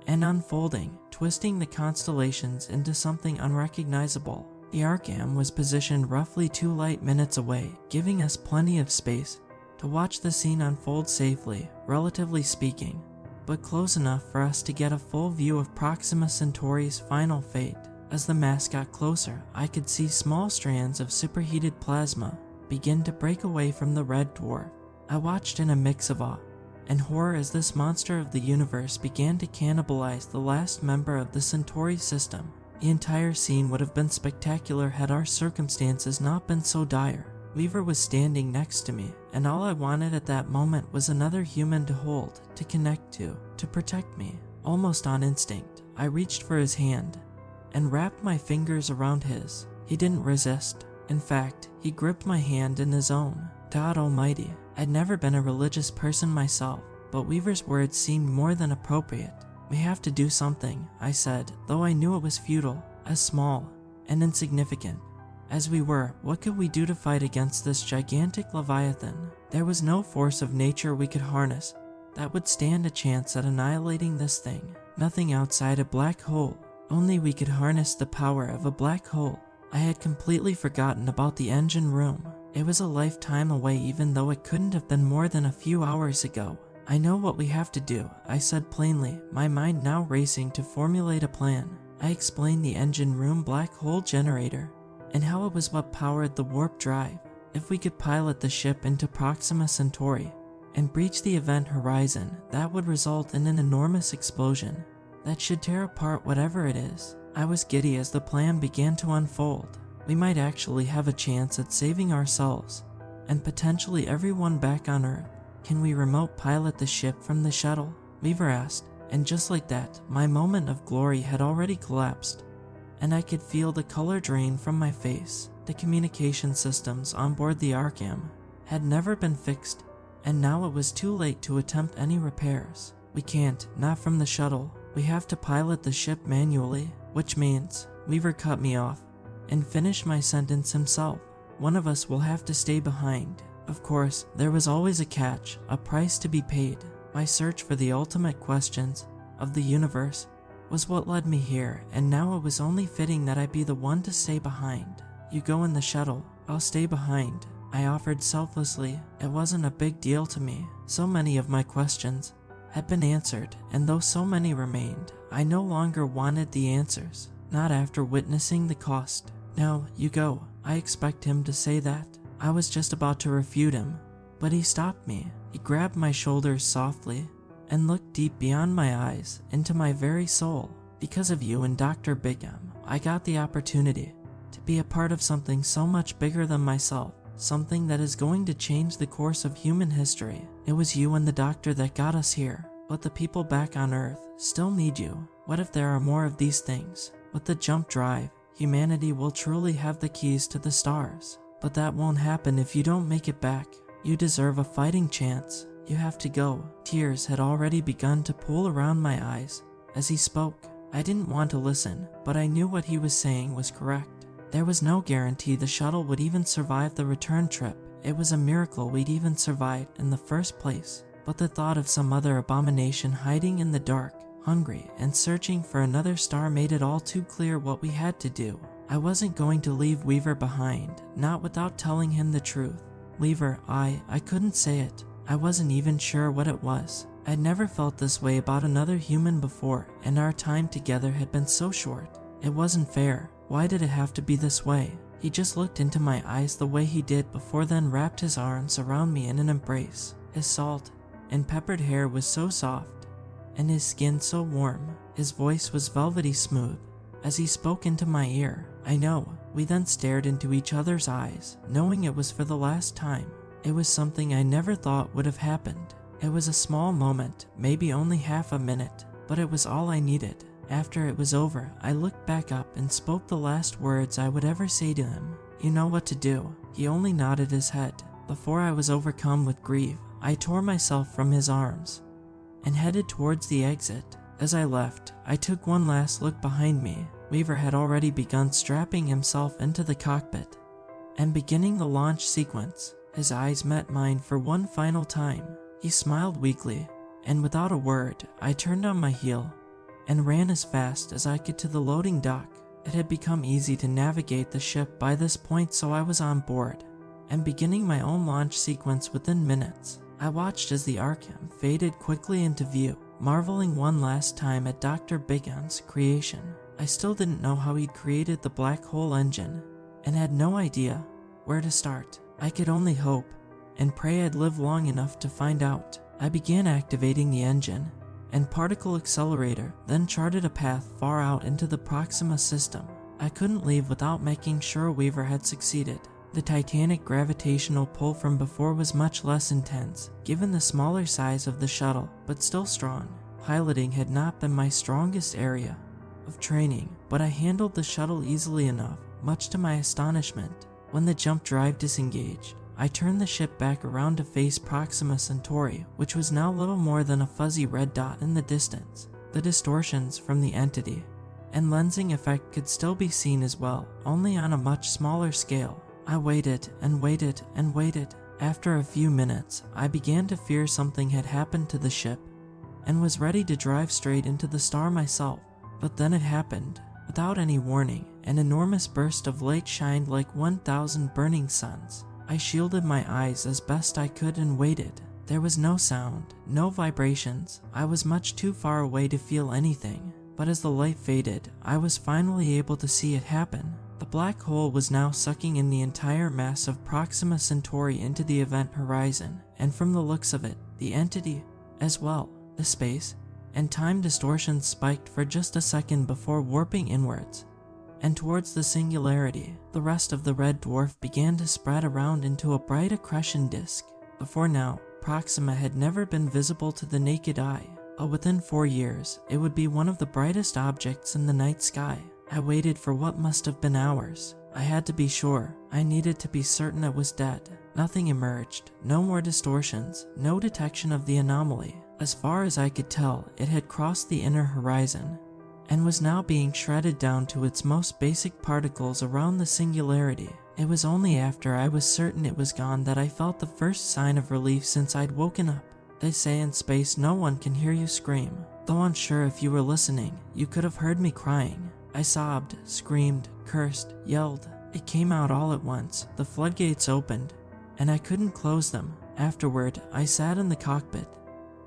and unfolding, twisting the constellations into something unrecognizable. The Arkham was positioned roughly 2 light minutes away, giving us plenty of space to watch the scene unfold safely, relatively speaking, but close enough for us to get a full view of Proxima Centauri's final fate. As the mass got closer, I could see small strands of superheated plasma begin to break away from the red dwarf. I watched in a mix of awe and horror as this monster of the universe began to cannibalize the last member of the Centauri system. The entire scene would have been spectacular had our circumstances not been so dire. Weaver was standing next to me, and all I wanted at that moment was another human to hold, to connect to protect me. Almost on instinct, I reached for his hand and wrapped my fingers around his. He didn't resist. In fact, he gripped my hand in his own. God Almighty, I'd never been a religious person myself, but Weaver's words seemed more than appropriate. "We have to do something," I said, though I knew it was futile. As small and insignificant as we were, what could we do to fight against this gigantic leviathan? There was no force of nature we could harness that would stand a chance at annihilating this thing. Nothing outside a black hole. Only we could harness the power of a black hole. I had completely forgotten about the engine room. It was a lifetime away, even though it couldn't have been more than a few hours ago. "I know what we have to do," I said plainly, my mind now racing to formulate a plan. I explained the engine room black hole generator and how it was what powered the warp drive. If we could pilot the ship into Proxima Centauri and breach the event horizon, that would result in an enormous explosion that should tear apart whatever it is. I was giddy as the plan began to unfold. We might actually have a chance at saving ourselves and potentially everyone back on Earth. "Can we remote pilot the ship from the shuttle?" Weaver asked, and just like that, my moment of glory had already collapsed, and I could feel the color drain from my face. The communication systems on board the Arkham had never been fixed, and now it was too late to attempt any repairs. "We can't, not from the shuttle. We have to pilot the ship manually, which means..." Weaver cut me off and finished my sentence himself. "One of us will have to stay behind." Of course, there was always a catch, a price to be paid. My search for the ultimate questions of the universe was what led me here, and now it was only fitting that I be the one to stay behind. You go in the shuttle, I'll stay behind, I offered selflessly. It wasn't a big deal to me. So many of my questions had been answered, and though so many remained, I no longer wanted the answers, not after witnessing the cost. Now, you go. I expect him to say that. I was just about to refute him, but he stopped me. He grabbed my shoulders softly and looked deep beyond my eyes into my very soul. Because of you and Dr. Bigham, I got the opportunity to be a part of something so much bigger than myself, something that is going to change the course of human history. It was you and the doctor that got us here, but the people back on Earth still need you. What if there are more of these things? With the jump drive, humanity will truly have the keys to the stars. But that won't happen if you don't make it back. You deserve a fighting chance. You have to go. Tears had already begun to pool around my eyes as he spoke. I didn't want to listen, but I knew what he was saying was correct. There was no guarantee the shuttle would even survive the return trip. It was a miracle we'd even survived in the first place. But the thought of some other abomination hiding in the dark, hungry and searching for another star made it all too clear what we had to do. I wasn't going to leave Weaver behind, not without telling him the truth. Weaver, I couldn't say it. I wasn't even sure what it was. I'd never felt this way about another human before, and our time together had been so short. It wasn't fair. Why did it have to be this way? He just looked into my eyes the way he did before, then wrapped his arms around me in an embrace. His salt and peppered hair was so soft, and his skin so warm. His voice was velvety smooth as he spoke into my ear. I know. We then stared into each other's eyes, knowing it was for the last time. It was something I never thought would have happened. It was a small moment, maybe only half a minute, but it was all I needed. After it was over, I looked back up and spoke the last words I would ever say to him. You know what to do. He only nodded his head. Before I was overcome with grief, I tore myself from his arms and headed towards the exit. As I left, I took one last look behind me. Weaver had already begun strapping himself into the cockpit and beginning the launch sequence. His eyes met mine for one final time. He smiled weakly, and without a word, I turned on my heel and ran as fast as I could to the loading dock. It had become easy to navigate the ship by this point, so I was on board and beginning my own launch sequence within minutes. I watched as the Arkham faded quickly into view, marveling one last time at Dr. Bigham's creation. I still didn't know how he'd created the black hole engine and had no idea where to start. I could only hope and pray I'd live long enough to find out. I began activating the engine and particle accelerator, then charted a path far out into the Proxima system. I couldn't leave without making sure Weaver had succeeded. The titanic gravitational pull from before was much less intense, given the smaller size of the shuttle, but still strong. Piloting had not been my strongest area of training, but I handled the shuttle easily enough, much to my astonishment. When the jump drive disengaged, I turned the ship back around to face Proxima Centauri, which was now little more than a fuzzy red dot in the distance. The distortions from the entity and lensing effect could still be seen as well, only on a much smaller scale. I waited and waited and waited. After a few minutes, I began to fear something had happened to the ship and was ready to drive straight into the star myself. But then it happened. Without any warning, an enormous burst of light shined like 1,000 burning suns. I shielded my eyes as best I could and waited. There was no sound, no vibrations. I was much too far away to feel anything. But as the light faded, I was finally able to see it happen. The black hole was now sucking in the entire mass of Proxima Centauri into the event horizon, and from the looks of it, the entity as well. The space and time distortions spiked for just a second before warping inwards and towards the singularity. The rest of the red dwarf began to spread around into a bright accretion disk. Before now, Proxima had never been visible to the naked eye, but within 4 years, it would be one of the brightest objects in the night sky. I waited for what must have been hours. I had to be sure. I needed to be certain it was dead. Nothing emerged, no more distortions, no detection of the anomaly. As far as I could tell, it had crossed the inner horizon and was now being shredded down to its most basic particles around the singularity. It was only after I was certain it was gone that I felt the first sign of relief since I'd woken up. They say in space no one can hear you scream, Though unsure if you were listening, you could have heard me crying. I sobbed, screamed, cursed, yelled. It came out all at once. The floodgates opened, and I couldn't close them. Afterward, I sat in the cockpit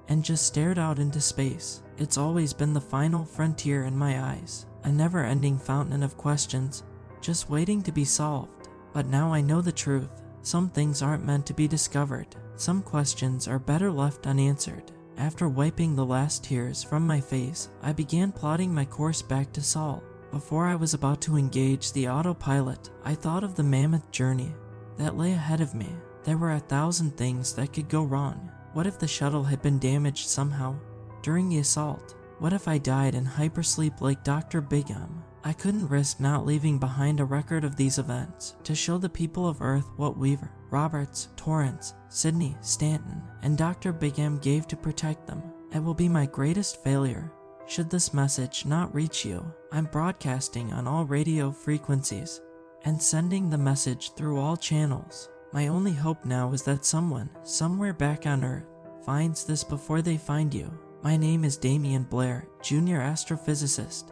and just stared out into space. It's always been the final frontier in my eyes, a never-ending fountain of questions, just waiting to be solved. But now I know the truth. Some things aren't meant to be discovered. Some questions are better left unanswered. After wiping the last tears from my face, I began plotting my course back to Sol. Before I was about to engage the autopilot, I thought of the mammoth journey that lay ahead of me. There were 1,000 things that could go wrong. What if the shuttle had been damaged somehow during the assault? What if I died in hypersleep like Dr. Big M? I couldn't risk not leaving behind a record of these events to show the people of Earth what Weaver, Roberts, Torrance, Sydney, Stanton, and Dr. Big M gave to protect them. It will be my greatest failure should this message not reach you. I'm broadcasting on all radio frequencies and sending the message through all channels. My only hope now is that someone, somewhere back on Earth, finds this before they find you. My name is Damian Blair, junior astrophysicist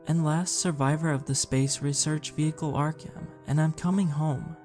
and last survivor of the space research vehicle Arkham, and I'm coming home.